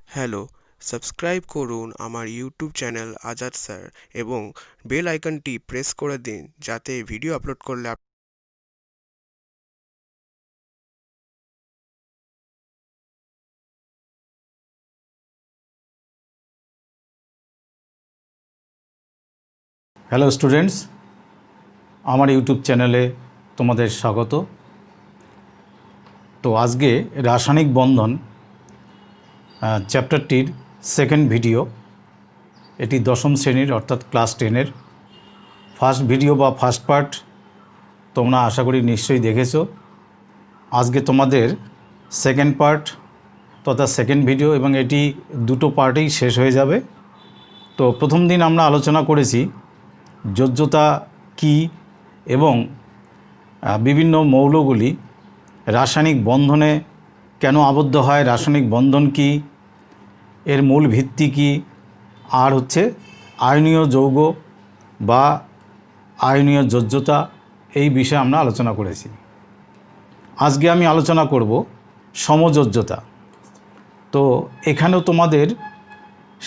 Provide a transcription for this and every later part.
Hello, subscribe করুন আমার YouTube channel Azad sir এবং বেল আইকনটি প্রেস করে দিন যাতে ভিডিও আপলোড করলে হ্যালো স্টুডেন্টস, আমার ইউটিউব চ্যানেলে তোমাদের স্বাগত। তো আজকে রাসায়নিক বন্ধন চ্যাপ্টারটির সেকেন্ড ভিডিও। এটি দশম শ্রেণীর অর্থাৎ ক্লাস 10-এর ফার্স্ট ভিডিও বা ফার্স্ট পার্ট তোমরা আশা করি নিশ্চয়ই দেখেছো। আজকে তোমাদের সেকেন্ড পার্ট তথা সেকেন্ড ভিডিও, এবং এটি দুটো পার্টেই শেষ হয়ে যাবে। তো প্রথম দিন আমরা আলোচনা করেছি যোজ্যতা কী এবং বিভিন্ন মৌলগুলি রাসায়নিক বন্ধনে কেন আবদ্ধ হয়, রাসায়নিক বন্ধন কী, এর মূল ভিত্তি কী, আর হচ্ছে আয়নীয় যৌগ বা আয়নীয় যোজ্যতা, এই বিষয়ে আমরা আলোচনা করেছি। আজকে আমি আলোচনা করব সমযোজ্যতা। তো এখানেও তোমাদের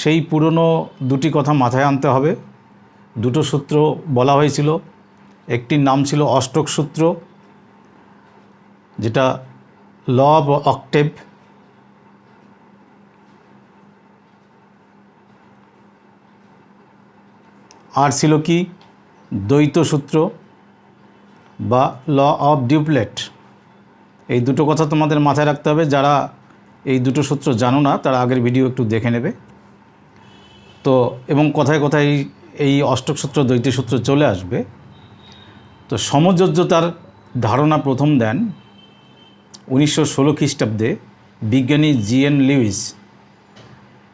সেই পুরনো দুটি কথা মাথায় আনতে হবে। দুটো সূত্র বলা হয়েছিল, একটির নাম ছিল অষ্টক সূত্র, যেটা ল অফ অক্টেভ, আর ছিল কি দ্বৈত সূত্র বা ল অফ ডিউপ্লেট। এই দুটো কথা তোমাদের মাথায় রাখতে হবে। যারা এই দুটো সূত্র জানো না তারা আগের ভিডিও একটু দেখে নেবে। তো এবং কথায় কথায় এই অষ্টক সূত্র দ্বৈত সূত্র চলে আসবে। তো সমযোজ্যতার ধারণা প্রথম দেন 1916 খ্রিস্টাব্দে বিজ্ঞানী জি.এন. লিউইস,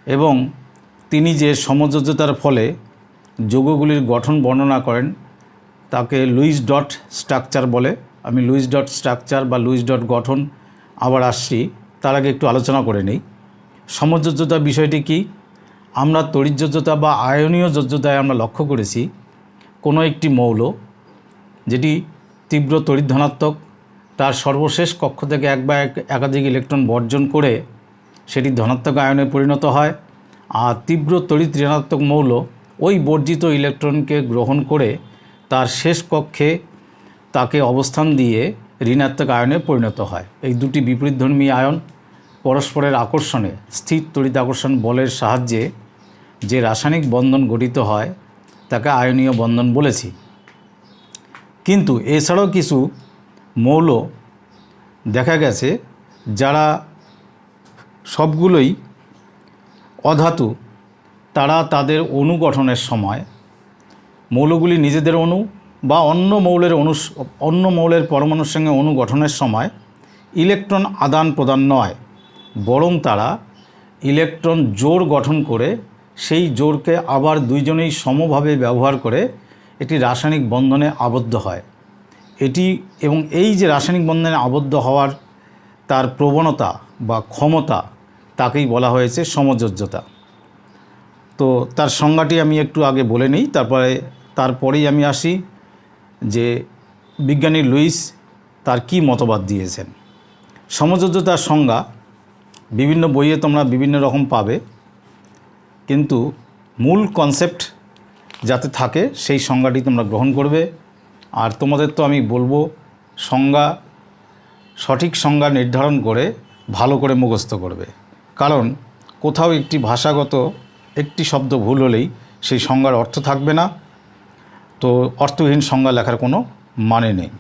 এবং তিনি যে সমযোজ্যতার ফলে যৌগগুলির গঠন বর্ণনা করেন তাকে লুইস ডট স্ট্রাকচার বলে। আমি লুইস ডট স্ট্রাকচার বা লুইস ডট গঠন আবার আসছি, তার আগে একটু আলোচনা করে নেই। সমযোজ্যতা বিষয়টি কি? আমরা তড়িৎযোজ্যতা বা আয়নীয় যোজ্যতায় আমরা লক্ষ্য করেছি কোনো একটি মৌল যেটি তীব্র তড়িৎ ধনাত্মক, তার সর্বশেষ কক্ষ থেকে এক বা একাধিক ইলেকট্রন বর্জন করে সেটি ধনাত্মক আয়নে পরিণত হয়, আর তীব্র তড়িৎ ঋণাত্মক মৌল ওই বর্জিত ইলেকট্রনকে গ্রহণ করে তার শেষ কক্ষে তাকে অবস্থান দিয়ে ঋণাত্মক আয়নে পরিণত হয়। এই দুটি বিপরীতধর্মী আয়ন পরস্পরের আকর্ষণে স্থির তড়িৎ আকর্ষণ বলের সাহায্যে যে রাসায়নিক বন্ধন গঠিত হয় তাকে আয়নীয় বন্ধন বলেছি। কিন্তু এছাড়াও কিছু মৌল দেখা গেছে যারা সবগুলোই অধাতু, তারা তাদের অণু গঠনের সময় মৌলগুলি নিজেদের অণু বা অন্য মৌলের পরমাণুর সঙ্গে অণু গঠনের সময় ইলেকট্রন আদান প্রদান নয়, বরং তারা ইলেকট্রন জোড় গঠন করে সেই জোড়কে আবার দুইজনেই সমভাবে ব্যবহার করে একটি রাসায়নিক বন্ধনে আবদ্ধ হয়। এবং এই যে রাসায়নিক বন্ধনে আবদ্ধ হওয়ার তার প্রবণতা বা ক্ষমতা, তাকেই বলা হয়েছে সমযোজ্যতা। তো তার সংজ্ঞাটি আমি একটু আগে বলে নিই, তারপরেই আমি আসি যে বিজ্ঞানী লুইস তার কি মতবাদ দিয়েছেন। সমযোজ্যতার সংজ্ঞা বিভিন্ন বইয়ে তোমরা বিভিন্ন রকম পাবে, কিন্তু মূল কনসেপ্ট যাতে থাকে সেই সংজ্ঞাটি তোমরা গ্রহণ করবে। আর তোমাদের তো আমি বলবো সঠিক সংজ্ঞা নির্ধারণ করে ভালো করে মুখস্থ করবে, কারণ কোথাও একটি ভাষাগত একটি শব্দ ভুল হলেই সেই সংজ্ঞার অর্থ থাকবে না। তো অর্থহীন সংজ্ঞা লেখার কোনো মানে নেই।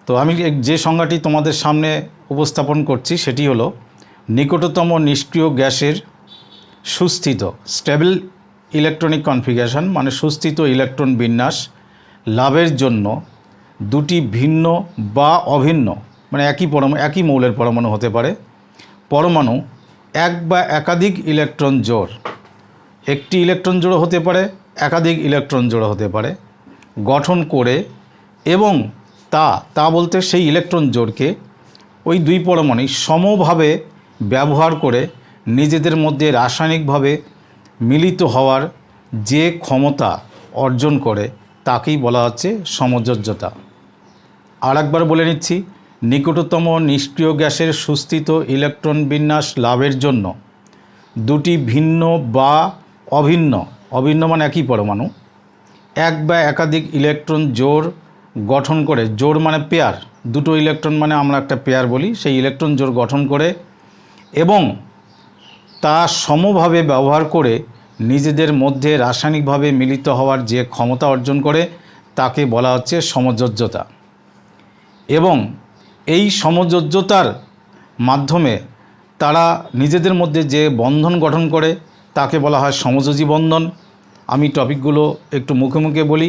তো আমি যে সংজ্ঞাটি তোমাদের সামনে উপস্থাপন করছি সেটি হলো নিকটতম নিষ্ক্রিয় গ্যাসের সুস্থিত স্টেবল ইলেকট্রনিক কনফিগারেশন, মানে সুস্থিত ইলেকট্রন বিন্যাস লাভের জন্য দুটি ভিন্ন বা অভিন্ন, মানে একই মৌলের পরমাণু হতে পারে, পরমাণু এক বা একাধিক ইলেকট্রন জোড়, একটি ইলেকট্রন জোড় হতে পারে, একাধিক ইলেকট্রন জোড় হতে পারে, গঠন করে এবং তা বলতে সেই ইলেকট্রন জোড়কে ওই দুই পরমাণু সমভাবে ব্যবহার করে নিজেদের মধ্যে রাসায়নিকভাবে মিলিত হওয়ার যে ক্ষমতা অর্জন করে তাকেই বলা হচ্ছে সমযোজ্যতা। আর একবার বলে নিচ্ছি, নিকটতম নিষ্ক্রিয় গ্যাসের সুস্থিত ইলেকট্রন বিন্যাস লাভের জন্য দুটি ভিন্ন বা অভিন্ন, অভিন্ন মানে একই পরমাণু, এক বা একাধিক ইলেকট্রন জোড় গঠন করে, জোড় মানে পেয়ার, দুটো ইলেকট্রন মানে আমরা একটা পেয়ার বলি, সেই ইলেকট্রন জোড় গঠন করে এবং তা সমভাবে ব্যবহার করে নিজেদের মধ্যে রাসায়নিকভাবে মিলিত হওয়ার যে ক্ষমতা অর্জন করে তাকে বলা হচ্ছে সমযোজ্যতা। এবং এই সমযোজ্যতার মাধ্যমে তারা নিজেদের মধ্যে যে বন্ধন গঠন করে তাকে বলা হয় সমযোজী বন্ধন। আমি টপিকগুলো একটু মুখে মুখে বলি,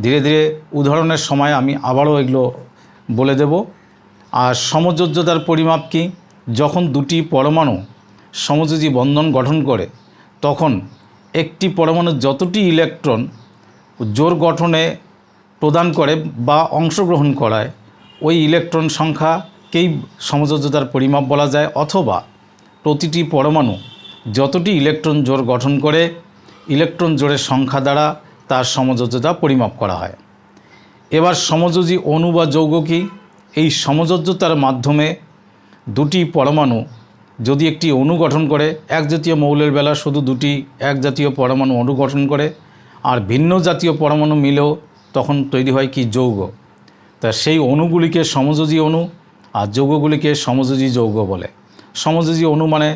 ধীরে ধীরে উদাহরণের সময় আমি আবারও এগুলো বলে দেব। আর সমযোজ্যতার পরিমাপ কি? যখন দুটি পরমাণু সমযোজী বন্ধন গঠন করে তখন একটি পরমাণু যতটি ইলেকট্রন জোড় গঠনে প্রদান করে বা অংশগ্রহণ করায় ওই ইলেকট্রন সংখ্যাকেই সমযোজ্যতার পরিমাপ বলা যায়, অথবা প্রতিটি পরমাণু যতটি ইলেকট্রন জোড় গঠন করে ইলেকট্রন জোড়ের সংখ্যা দ্বারা তার সমযোজ্যতা পরিমাপ করা হয়। এবার সমযোজী অণু বা যৌগ কি? এই সমযোজ্যতার মাধ্যমে দুটি পরমাণু যদি একটি অণু গঠন করে, এক জাতীয় মৌলের বেলা শুধু দুটি এক জাতীয় পরমাণু অণু গঠন করে, আর ভিন্ন জাতীয় পরমাণু মিলেও তখন তৈরি হয় কি? যৌগ। তা সেই অণুগুলিকে সমযোজী অণু আর যৌগগুলিকে সমযোজী যৌগ বলে। সমযোজী অণু মানে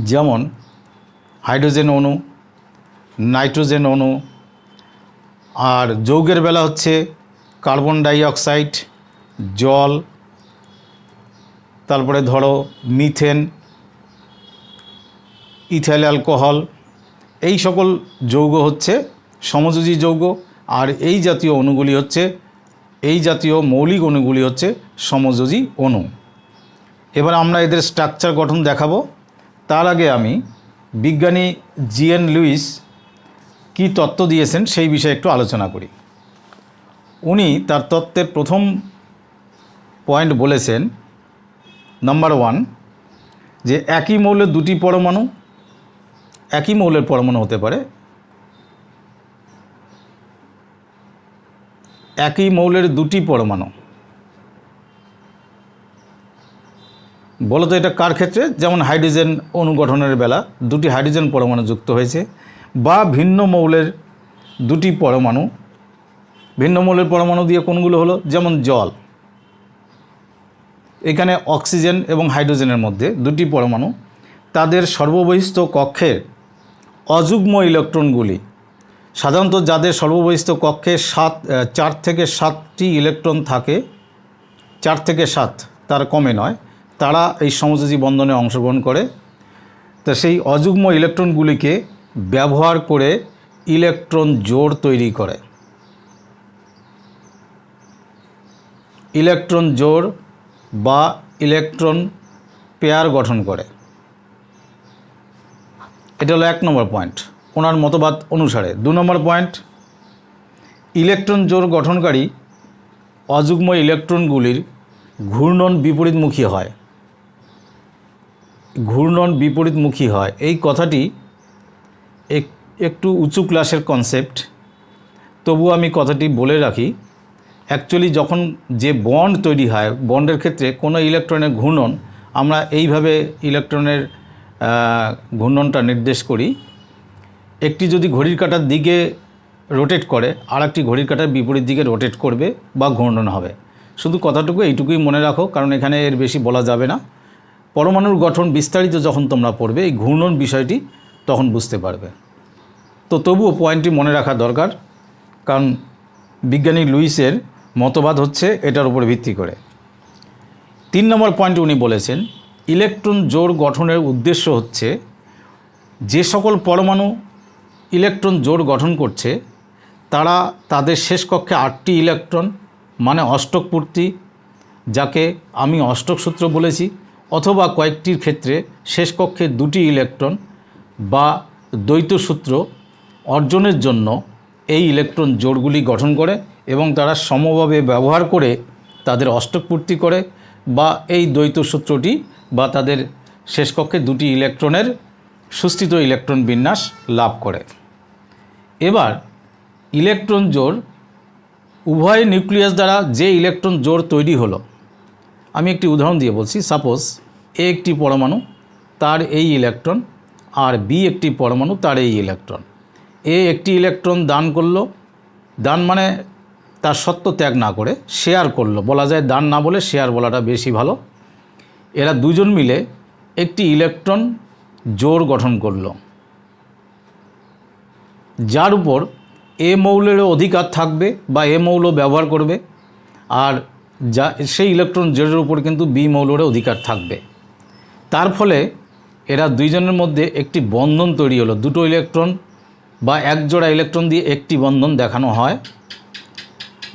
যেমন হাইড্রোজেন অণু, নাইট্রোজেন অণু, আর যৌগের বেলা হচ্ছে কার্বন ডাই অক্সাইড, জল, তারপরে ধরো মিথেন, ইথাইল অ্যালকোহল, এই সকল যৌগ হচ্ছে সমযোজী যৌগ। আর এই জাতীয় অণুগুলি হচ্ছে, এই জাতীয় মৌলিক অণুগুলি হচ্ছে সমযোজী অণু। এবার আমরা এদের স্ট্রাকচার গঠন দেখাবো। তার আগে আমি বিজ্ঞানী জিএন লুইস কী তত্ত্ব দিয়েছেন সেই বিষয়ে একটু আলোচনা করি। উনি তার তত্ত্বের প্রথম পয়েন্ট বলেছেন, নাম্বার 1, যে একই মৌলের দুটি পরমাণু, একই মৌলের পরমাণু হতে পারে, একই মৌলের দুটি পরমাণু। বলতো এটা কার ক্ষেত্রে? যেমন হাইড্রোজেন অণু গঠনের বেলা দুটি হাইড্রোজেন পরমাণু যুক্ত হয়েছে, বা ভিন্ন মৌলের দুটি পরমাণু। ভিন্ন মৌলের পরমাণু দিয়ে কোনগুলো হলো? যেমন জল, এখানে অক্সিজেন এবং হাইড্রোজেনের মধ্যে দুটি পরমাণু, তাদের সর্ববহিস্থ কক্ষের অযুগ্ম ইলেকট্রনগুলি, সাধারণত যাদের সর্ববহিস্থ কক্ষে 4 থেকে 7টি ইলেকট্রন থাকে, 4 থেকে 7, তার কমে নয়, তারা এই সমযোজী বন্ধনে অংশগ্রহণ করে। তো সেই অযুগ্ম ইলেকট্রনগুলিকে ব্যবহার করে ইলেকট্রন জোড় তৈরি করে। ইলেকট্রন জোড় বা ইলেকট্রন পেয়ার গঠন করে। এটা হলো 1 নম্বর পয়েন্ট ওনার মতবাদ অনুসারে। 2 নম্বর পয়েন্ট, ইলেকট্রন জোড় গঠনকারী অযুগ্ম ইলেকট্রনগুলির ঘূর্ণন বিপরীতমুখী হয়। ঘূর্ণন বিপরীতমুখী হয়, এই কথাটি একটু উঁচু ক্লাসের কনসেপ্ট, তবু আমি কথাটি বলে রাখি। অ্যাকচুয়ালি যখন যে বন্ড তৈরি হয়, বন্ডের ক্ষেত্রে কোনো ইলেকট্রনের ঘূর্ণন আমরা এইভাবে ইলেকট্রনের ঘূর্ণনটা নির্দেশ করি। একটি যদি ঘড়ির কাঁটার দিকে রোটেট করে, আর একটি ঘড়ির কাঁটার বিপরীত দিকে রোটেট করবে বা ঘূর্ণন হবে। শুধু কথাটুকু এইটুকুই মনে রাখো, কারণ এখানে এর বেশি বলা যাবে না। পরমাণুর গঠন বিস্তারিত যখন তোমরা পড়বে এই ঘূর্ণন বিষয়টি তখন বুঝতে পারবে। তো তবুও পয়েন্টটি মনে রাখা দরকার, কারণ বিজ্ঞানী লুইসের মতবাদ হচ্ছে এটার উপর ভিত্তি করে। 3 নম্বর পয়েন্টে উনি বলেছেন, ইলেকট্রন জোড় গঠনের উদ্দেশ্য হচ্ছে যে সকল পরমাণু ইলেকট্রন জোড় গঠন করছে তারা তাদের শেষ কক্ষে 8টি ইলেকট্রন মানে অষ্টক পূর্তি, যাকে আমি অষ্টক সূত্র বলেছি, অথবা কয়েকটির ক্ষেত্রে শেষ কক্ষে 2টি ইলেকট্রন বা দ্বৈত সূত্র অর্জনের জন্য এই ইলেকট্রন জোড়গুলি গঠন করে এবং তারা সমভাবে ব্যবহার করে তাদের অষ্টক পূর্তি করে বা এই দ্বৈত সূত্রটি বা তাদের শেষ কক্ষে 2টি ইলেকট্রনের সুস্থিত ইলেকট্রন বিন্যাস লাভ করে। এবার ইলেকট্রন জোড় উভয় নিউক্লিয়াস দ্বারা যে ইলেকট্রন জোড় তৈরি হলো, আমি একটি উদাহরণ দিয়ে বলছি। সাপোজ এ একটি পরমাণু, তার এই ইলেকট্রন, আর বি একটি পরমাণু, তার এই ইলেকট্রন। এ একটি ইলেকট্রন দান করলো, দান মানে তার সত্ত্ব ত্যাগ না করে শেয়ার করলো, বলা যায় দান না বলে শেয়ার বলাটা বেশি ভালো। এরা দুজন মিলে একটি ইলেকট্রন জোড় গঠন করলো, যার উপর এ মৌলেরও অধিকার থাকবে বা এ মৌল ব্যবহার করবে, আর যা সেই ইলেকট্রন জোড়ের উপর কিন্তু বি মৌলেরও অধিকার থাকবে। তার ফলে এরা দুইজনের মধ্যে একটি বন্ধন তৈরি হলো। দুটো ইলেকট্রন বা এক জোড়া ইলেকট্রন দিয়ে একটি বন্ধন দেখানো হয়।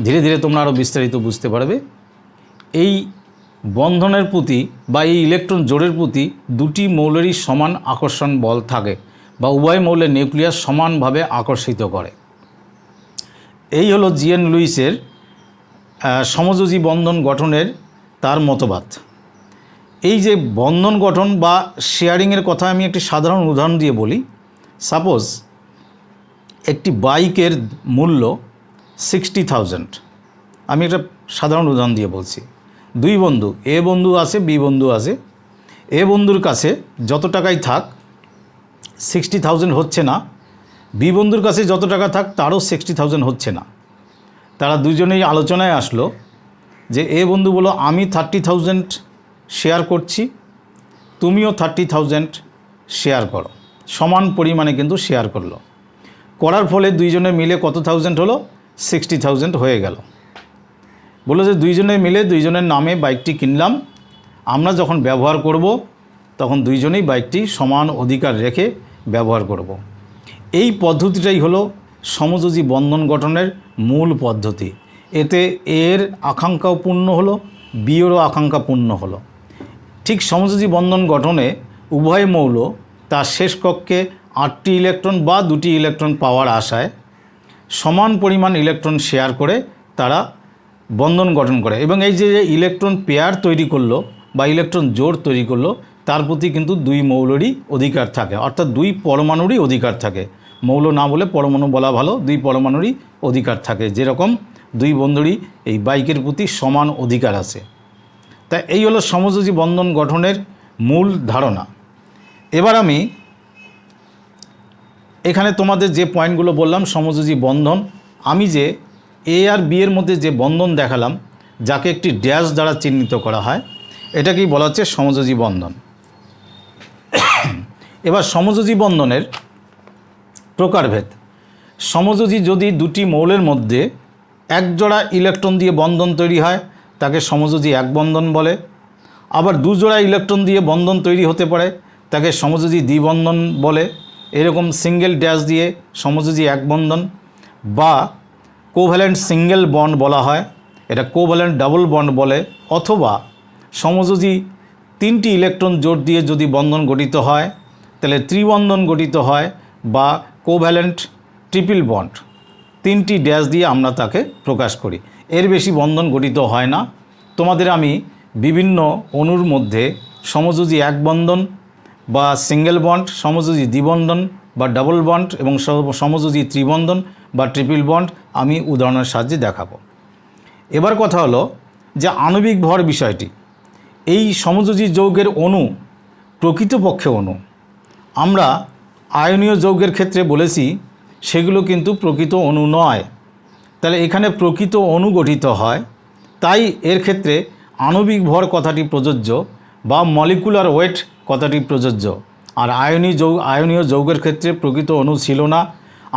ধীরে ধীরে তোমরা আরও বিস্তারিত বুঝতে পারবে। এই বন্ধনের প্রতি বা এই ইলেকট্রন জোড়ের প্রতি দুটি মৌলেরই সমান আকর্ষণ বল থাকে, বা উভয় মৌলের নিউক্লিয়াস সমানভাবে আকর্ষিত করে। এই হলো জিএন লুইসের সমযোজী বন্ধন গঠনের তার মতবাদ। এই যে বন্ধন গঠন বা শেয়ারিংয়ের কথা আমি একটি সাধারণ উদাহরণ দিয়ে বলি। সাপোজ একটি বাইকের মূল্য 60,000। আমি একটা সাধারণ উদাহরণ দিয়ে বলছি। দুই বন্ধু, এ বন্ধু আছে, বি বন্ধু আছে। এ বন্ধুর কাছে যত টাকাই থাক 60,000 হচ্ছে না, বি বন্ধুর কাছে যত টাকা থাক তারও 60,000 হচ্ছে না। তারা দুজনেই আলোচনায় আসলো যে এ বন্ধু বলল আমি 30,000 শেয়ার করছি, তুমিও 30,000 শেয়ার করো। সমান পরিমাণে কিন্তু শেয়ার করলো। করার ফলে দুইজনে মিলে কত থাউজেন্ড হলো? 60,000 হয়ে গেল। বললো যে দুইজনে মিলে দুইজনের নামে বাইকটি কিনলাম, আমরা যখন ব্যবহার করব তখন দুইজনেই বাইকটি সমান অধিকার রেখে ব্যবহার করব। এই পদ্ধতিটাই হলো সমযোজী বন্ধন গঠনের মূল পদ্ধতি। এতে এর আকাঙ্ক্ষাও পূর্ণ হলো, বিয়েরও আকাঙ্ক্ষা পূর্ণ হলো। ঠিক সমযোজী বন্ধন গঠনে উভয় মৌল তার শেষ কক্ষে 8টি ইলেকট্রন বা 2টি ইলেকট্রন পাওয়ার আশায় সমান পরিমাণ ইলেকট্রন শেয়ার করে তারা বন্ধন গঠন করে, এবং এই যে ইলেকট্রন পেয়ার তৈরি করলো বা ইলেকট্রন জোড় তৈরি করলো তার প্রতি কিন্তু দুই মৌলেরই অধিকার থাকে, অর্থাৎ দুই পরমাণুরই অধিকার থাকে। মৌল না বলে পরমাণু বলা ভালো। দুই পরমাণুরই অধিকার থাকে, যেরকম দুই বন্ধুরই এই বাইকের প্রতি সমান অধিকার আছে। তাই এই হলো সমযোজী বন্ধন গঠনের মূল ধারণা। এবার আমি এখানে তোমাদের যে পয়েন্টগুলো বললাম সমযোজী বন্ধন, আমি যে এ আর বি এর মধ্যে যে বন্ধন দেখালাম, যাকে একটি ড্যাশ দ্বারা চিহ্নিত করা হয়, এটাকেই বলা হচ্ছে সমযোজী বন্ধন। এবার সমযোজী বন্ধনের প্রকারভেদ। সমযোজী যদি দুটি মৌলের মধ্যে এক জোড়া ইলেকট্রন দিয়ে বন্ধন তৈরি হয় তাকে সমযোজী এক বন্ধন বলে। আবার দুজোড়া ইলেকট্রন দিয়ে বন্ধন তৈরি হতে পারে, তাকে সমযোজী দ্বিবন্ধন বলে। এরকম সিঙ্গেল ড্যাশ দিয়ে সমযোজী এক বন্ধন, বা কোভ্যালেন্ট সিঙ্গেল বন্ড বলা হয়, এটা কোভ্যালেন্ট ডাবল বন্ড বলে। অথবা সমযোজী 3টি ইলেকট্রন জোড় দিয়ে যদি বন্ধন গঠিত হয় তাহলে ত্রিবন্ধন গঠিত হয়, বা কোভ্যালেন্ট ট্রিপল বন্ড। 3টি ড্যাশ দিয়ে আমরা তাকে প্রকাশ করি। এর বেশি বন্ধন গঠিত হয় না। তোমাদের আমি বিভিন্ন অণুর মধ্যে সমযোজী এক বন্ধন বা সিঙ্গেল বন্ড, সমযোজী দ্বিবন্ধন বা ডাবল বন্ড এবং সমযোজী ত্রিবন্ধন বা ট্রিপল বন্ড আমি উদাহরণের সাহায্যে দেখাবো। এবার কথা হলো যে আণবিক ভর বিষয়টি। এই সমযোজী যৌগের অণু প্রকৃতপক্ষে অণু। আমরা আয়নীয় যৌগের ক্ষেত্রে বলেছি সেগুলো কিন্তু প্রকৃত অণু নয়। তাহলে এখানে প্রকৃত অণু গঠিত হয়, তাই এর ক্ষেত্রে আণবিক ভর কথাটি প্রযোজ্য বা মলিকুলার ওয়েট কথাটি প্রযোজ্য। আর আয়নীয় যৌগের ক্ষেত্রে প্রকৃত অণু ছিল না।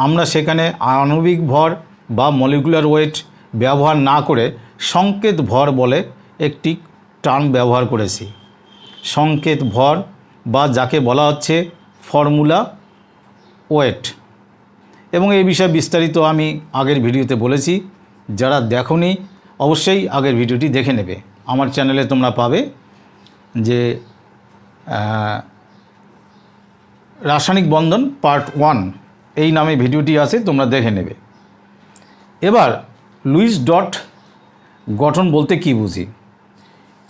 আমরা সেখানে আণবিক ভর বা মলিকুলার ওয়েট ব্যবহার না করে সংকেত ভর বলে একটি টার্ম ব্যবহার করেছি। সংকেত ভর বা যাকে বলা হচ্ছে ফর্মুলা ওয়েট। এবং এই বিষয়ে বিস্তারিত আমি আগের ভিডিওতে বলেছি। যারা দেখোনি অবশ্যই আগের ভিডিওটি দেখে নেবে। আমার চ্যানেলে তোমরা পাবে যে রাসায়নিক বন্ধন পার্ট 1 এই নামে ভিডিওটি আছে, তোমরা দেখে নেবে। এবার লুইস ডট গঠন বলতে কি বুঝি?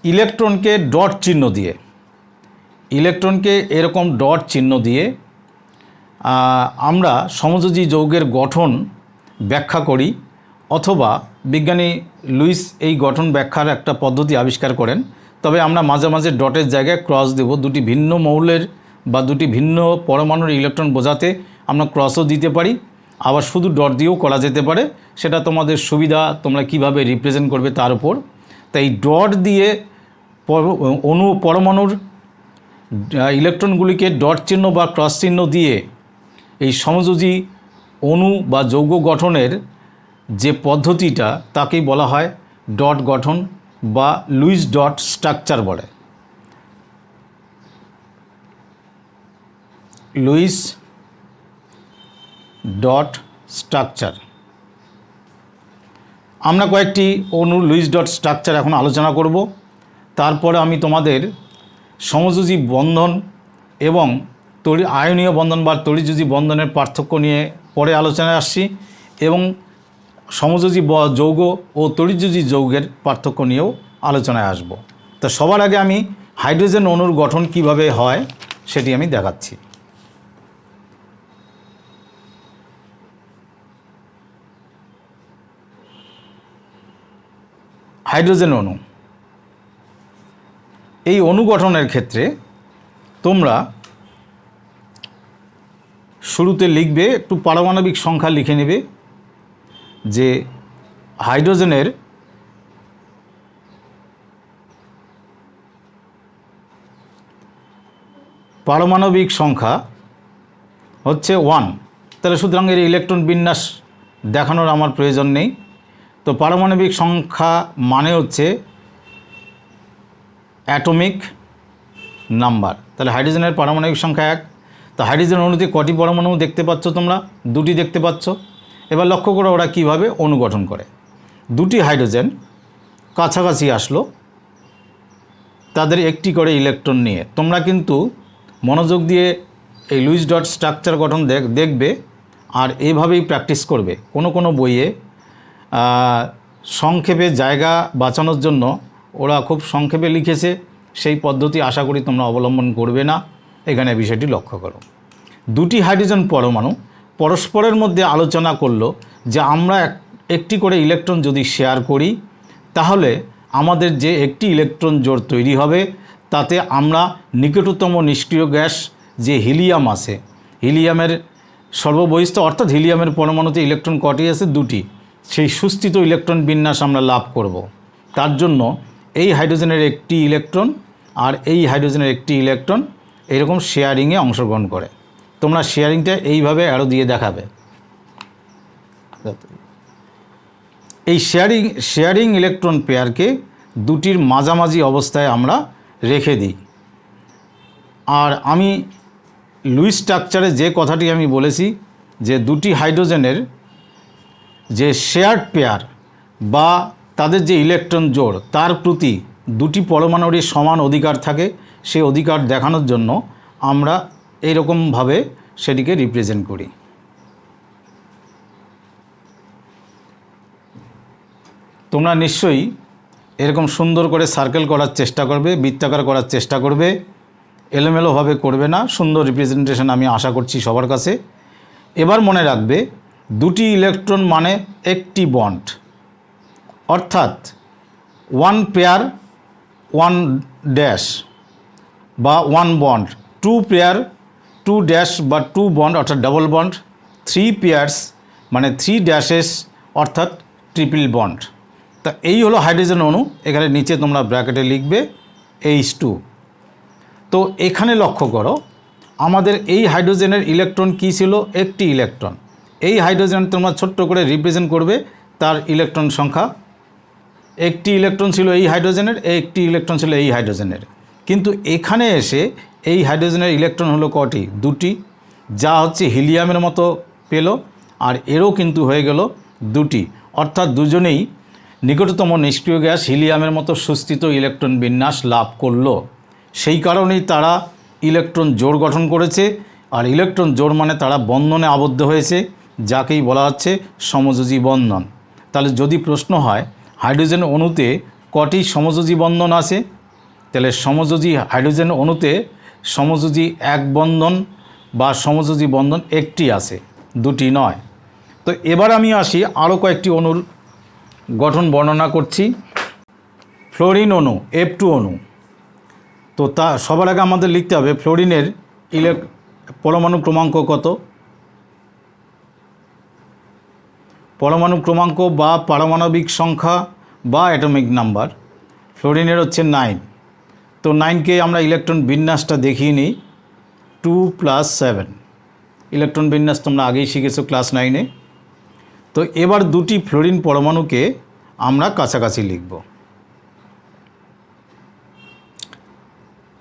ইলেকট্রনকে ডট চিহ্ন দিয়ে, ইলেকট্রনকে এরকম ডট চিহ্ন দিয়ে আমরা সমযোজী যৌগের গঠন ব্যাখ্যা করি, অথবা বিজ্ঞানী লুইস এই গঠন ব্যাখ্যার একটা পদ্ধতি আবিষ্কার করেন, তবে আমরা মাঝে মাঝে ডটের জায়গায় ক্রস দেব, দুটি ভিন্ন মৌলের বা দুটি ভিন্ন পরমাণুর ইলেকট্রন বোঝাতে আমরা ক্রসও দিতে পারি, আবার শুধু ডট দিয়েও করা যেতে পারে। সেটা তোমাদের সুবিধা, তোমরা কিভাবে রিপ্রেজেন্ট করবে তার উপর। তাই ডট দিয়ে পরমাণুর ইলেকট্রনগুলিকে ডট চিহ্ন বা ক্রস চিহ্ন দিয়ে এই সমযোজী অণু বা যৌগ গঠনের যে পদ্ধতিটা তাকেই বলা হয় ডট গঠন বা লুইস ডট স্ট্রাকচার বলে। Luis dot structure. আমরা কয়েকটি অণুর লুইস ডট স্ট্রাকচার এখন আলোচনা করব। তারপরে আমি তোমাদের সমযোজী বন্ধন এবং আয়নীয় বন্ধন বা তড়িৎযোজী বন্ধনের পার্থক্য নিয়ে পরে আলোচনায় আসছি, এবং সমযোজী যৌগ ও তড়িৎযোজী যৌগের পার্থক্য নিয়েও আলোচনায় আসব। তো সবার আগে আমি হাইড্রোজেন অণুর গঠন কিভাবে হয় সেটি আমি দেখাচ্ছি। হাইড্রোজেন অণু, এই অণু গঠনের ক্ষেত্রে তোমরা শুরুতে লিখবে, একটু পারমাণবিক সংখ্যা লিখে নেবে, যে হাইড্রোজেনের পারমাণবিক সংখ্যা হচ্ছে 1। তাহলে সুতরাং এর ইলেকট্রন বিন্যাস দেখানোর আমার প্রয়োজন নেই। তো পারমাণবিক সংখ্যা মানে হচ্ছে অ্যাটমিক নাম্বার। তাহলে হাইড্রোজেনের পারমাণবিক সংখ্যা 1। তো হাইড্রোজেন অণুতে কটি পরমাণু দেখতে পাচ্ছ তোমরা? দুটি দেখতে পাচ্ছ। এবার লক্ষ্য করো ওরা কীভাবে অণু গঠন করে। দুটি হাইড্রোজেন কাছাকাছি আসলো, তাদের একটি করে ইলেকট্রন নিয়ে। তোমরা কিন্তু মনোযোগ দিয়ে এই লুইস ডট স্ট্রাকচার গঠন দেখবে আর এইভাবেই প্র্যাকটিস করবে। কোনো বইয়ে সংক্ষেপে জায়গা বাঁচানোর জন্য ওরা খুব সংক্ষেপে লিখেছে, সেই পদ্ধতি আশা করি তোমরা অবলম্বন করবে না। এখানে বিষয়টি লক্ষ্য করো। দুটি হাইড্রোজেন পরমাণু পরস্পরের মধ্যে আলোচনা করলো যে আমরা একটি করে ইলেকট্রন যদি শেয়ার করি তাহলে আমাদের যে একটি ইলেকট্রন জোড় তৈরি হবে তাতে আমরা নিকটতম নিষ্ক্রিয় গ্যাস যে হিলিয়াম আছে, হিলিয়ামের সর্ববহিস্থ অর্থাৎ হিলিয়ামের পরমাণুতে ইলেকট্রন কটি আছে? দুটি। সেই সুস্থিত ইলেকট্রন বিন্যাস আমরা লাভ করব। তার জন্য এই হাইড্রোজেনের একটি ইলেকট্রন আর এই হাইড্রোজেনের একটি ইলেকট্রন এরকম শেয়ারিংয়ে অংশগ্রহণ করে। তোমরা শেয়ারিংটা এইভাবে অ্যারো দিয়ে দেখাবে। এই শেয়ারিং ইলেকট্রন পেয়ারকে দুটির মাঝামাঝি অবস্থায় আমরা রেখে দিই। আর আমি লুইস স্ট্রাকচারে যে কথাটি আমি বলেছি যে দুটি হাইড্রোজেনের যে শেয়ার্ড পেয়ার বা তাদের যে ইলেকট্রন জোড় তার প্রতি দুটি পরমাণুরই সমান অধিকার থাকে, সেই অধিকার দেখানোর জন্য আমরা এইরকমভাবে সেটিকে রিপ্রেজেন্ট করি। তোমরা নিশ্চয়ই এরকম সুন্দর করে সার্কেল করার চেষ্টা করবে, বৃত্তাকার করার চেষ্টা করবে, এলোমেলোভাবে করবে না। সুন্দর রিপ্রেজেন্টেশন আমি আশা করছি সবার কাছে। এবার মনে রাখবে দুটি ইলেকট্রন মানে একটি বন্ড, অর্থাৎ ওয়ান পেয়ার ওয়ান ড্যাশ বা one bond, two pair two dash বা টু বন্ড অর্থাৎ ডাবল বন্ড, থ্রি পেয়ার্স মানে থ্রি ড্যাশেস অর্থাৎ ট্রিপল বন্ড। তা এই হলো হাইড্রোজেন অণু। এখানে নিচে তোমরা ব্র্যাকেটে লিখবে H2। তো এখানে লক্ষ্য করো আমাদের এই হাইড্রোজেনের ইলেকট্রন কী ছিল? একটি ইলেকট্রন। এই হাইড্রোজেন তোমরা ছোট্ট করে রিপ্রেজেন্ট করবে তার ইলেকট্রন সংখ্যা। একটি ইলেকট্রন ছিল এই হাইড্রোজেনের, একটি ইলেকট্রন ছিল এই হাইড্রোজেনের। কিন্তু এখানে এসে এই হাইড্রোজেনের ইলেকট্রন হলো কটি? দুটি, যা হচ্ছে হিলিয়ামের মতো পেল, আর এরও কিন্তু হয়ে গেল দুটি, অর্থাৎ দুজনেই নিকটতম নিষ্ক্রিয় গ্যাস হিলিয়ামের মতো সুস্থিত ইলেকট্রন বিন্যাস লাভ করলো। সেই কারণেই তারা ইলেকট্রন জোড় গঠন করেছে। আর ইলেকট্রন জোড় মানে তারা বন্ধনে আবদ্ধ হয়েছে, যাকেই বলা হচ্ছে সমযোজী বন্ধন। তাহলে যদি প্রশ্ন হয় হাইড্রোজেন অণুতে কটি সমযোজী বন্ধন আছে, তাহলে সমযোজী হাইড্রোজেন অণুতে সমযোজী এক বন্ধন বা সমযোজী বন্ধন একটি আছে, দুটি নয়। তো এবার আমি আসি আরও কয়েকটি অণুর গঠন বর্ণনা করছি। ফ্লোরিন অণু, F2 অণু। তো তা সবার আগে আমাদের লিখতে হবে ফ্লোরিনের পরমাণু ক্রমাঙ্ক কত। পরমাণু ক্রমাঙ্ক বা পারমাণবিক সংখ্যা বা অ্যাটমিক নাম্বার। ফ্লোরিনের হচ্ছে 9। তো 9কে আমরা ইলেকট্রন বিন্যাসটা দেখিয়ে নিই। 2+7 ইলেকট্রন বিন্যাস তোমরা আগেই শিখেছো ক্লাস 9-এ। তো এবার দুটি ফ্লোরিন পরমাণুকে আমরা কাছাকাছি লিখব।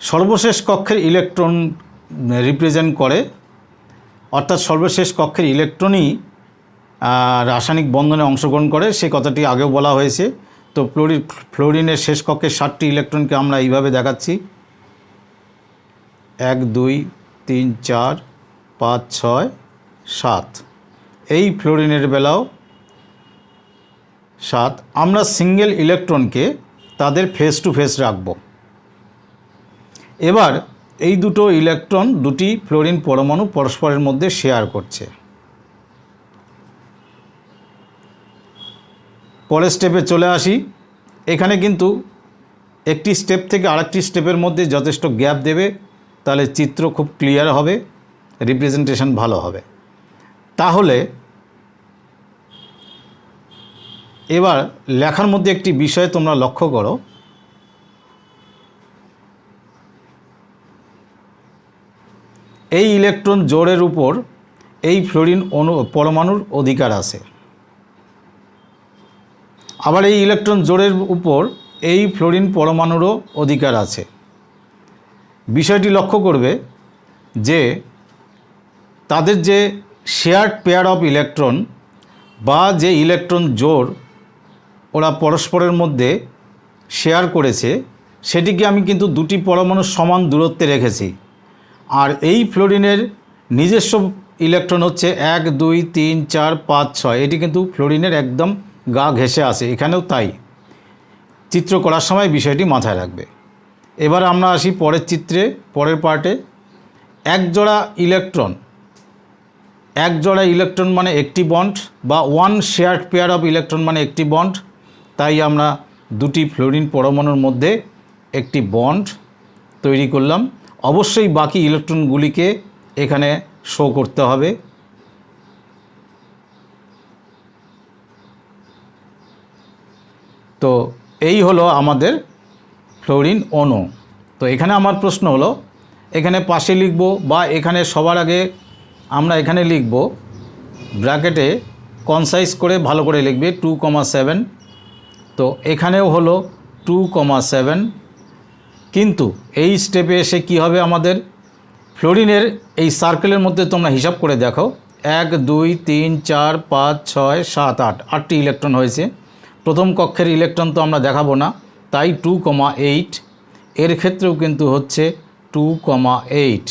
সর্বশেষ কক্ষের ইলেকট্রন রিপ্রেজেন্ট করে, অর্থাৎ সর্বশেষ কক্ষের ইলেকট্রনই রাসায়নিক বন্ধনে অংশগ্রহণ করে, সে কথাটি আগেও বলা হয়েছে। তো ফ্লোরিনের শেষ কক্ষের 7টি ইলেকট্রনকে আমরা এইভাবে দেখাচ্ছি, 1 2 3 4 5 6 7। এই ফ্লোরিনের বেলাও 7। আমরা সিঙ্গেল ইলেকট্রনকে তাদের ফেস টু ফেস রাখব। এবার এই দুটো ইলেকট্রন দুটি ফ্লোরিন পরমাণু পরস্পরের মধ্যে শেয়ার করছে। পরের স্টেপে চলে আসি। এখানে কিন্তু একটি স্টেপ থেকে আরেকটি স্টেপের মধ্যে যথেষ্ট গ্যাপ দেবে, তাহলে চিত্র খুব ক্লিয়ার হবে, রিপ্রেজেন্টেশন ভালো হবে। তাহলে এবার লেখার মধ্যে একটি বিষয় তোমরা লক্ষ্য করো, এই ইলেকট্রন জোড়ের উপর এই ফ্লোরিন পরমাণুর অধিকার আছে, আবার এই ইলেকট্রন জোড়ের উপর এই ফ্লোরিন পরমাণুরও অধিকার আছে। বিষয়টি লক্ষ্য করবে যে তাদের যে শেয়ার্ড পেয়ার অফ ইলেকট্রন বা যে ইলেকট্রন জোড় ওরা পরস্পরের মধ্যে শেয়ার করেছে, সেটিকে আমি কিন্তু দুটি পরমাণুর সমান দূরত্বে রেখেছি। আর এই ফ্লোরিনের নিজস্ব ইলেকট্রন হচ্ছে 1 2 3 4 5 6। এটি কিন্তু ফ্লোরিনের একদম গা ঘেঁষে আছে, এখানেও তাই। চিত্র করার সময় বিষয়টি মাথায় রাখবে। এবার আমরা আসি পরের চিত্রে, পরের পার্টে। এক জোড়া ইলেকট্রন মানে একটি বন্ড, বা one shared pair of electron মানে একটি বন্ড। তাই আমরা দুটি ফ্লোরিন পরমাণুর মধ্যে একটি বন্ড তৈরি করলাম। অবশ্যই বাকি ইলেকট্রনগুলিকে এখানে শো করতে হবে। তো এই হলো আমাদের ফ্লোরিন অণু। তো এখানে আমার প্রশ্ন হলো, এখানে পাশে লিখব বা এখানে সবার আগে আমরা এখানে লিখব ব্র্যাকেটে কনসাইজ করে ভালো করে লিখবে 2,7। তো এখানেও হলো 2,7। কিন্তু এই স্টেপে এসে কি হবে, আমাদের ফ্লোরিনের এই সার্কেলের মধ্যে তোমরা হিসাব করে দেখো, 1 2 3 4 5 6 7 8, 8টি ইলেকট্রন হয়েছে। প্রথম কক্ষের ইলেকট্রন তো আমরা দেখাবো না, তাই 2,8। এর ক্ষেত্রেও কিন্তু হচ্ছে 2,8।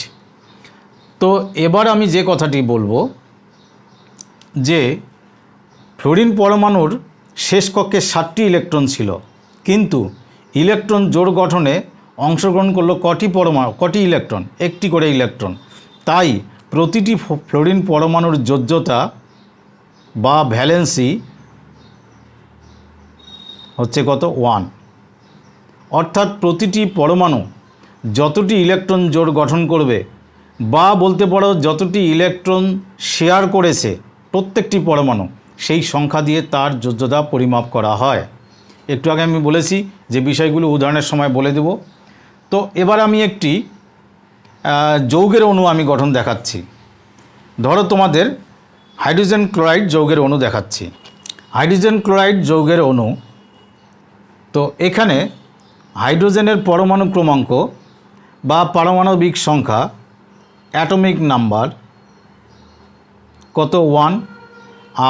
তো এবার আমি যে কথাটি বলবো যে ফ্লোরিন পরমাণুর শেষ কক্ষে 7টি ইলেকট্রন ছিল, কিন্তু ইলেকট্রন জোড় গঠনে অংশগ্রহণ করলো কটি ইলেকট্রন? একটি করে ইলেকট্রন। তাই প্রতিটি ফ্লোরিন পরমাণুর যোজ্যতা বা ভ্যালেন্সি হচ্ছে কত? 1। অর্থাৎ প্রতিটি পরমাণু যতটি ইলেকট্রন জোড় গঠন করবে, বা বলতে পারো যতটি ইলেকট্রন শেয়ার করেছে প্রত্যেকটি পরমাণু, সেই সংখ্যা দিয়ে তার যোজ্যতা পরিমাপ করা হয়। একটু আগে আমি বলেছি যে বিষয়গুলো উদাহরণের সময় বলে দেব। তো এবার আমি একটি যৌগের অণু আমি গঠন দেখাচ্ছি। ধরো তোমাদের হাইড্রোজেন ক্লোরাইড যৌগের অণু দেখাচ্ছি। হাইড্রোজেন ক্লোরাইড যৌগের অণু। তো এখানে হাইড্রোজেনের পরমাণু ক্রমাঙ্ক বা পারমাণবিক সংখ্যা, অ্যাটমিক নাম্বার কত? 1।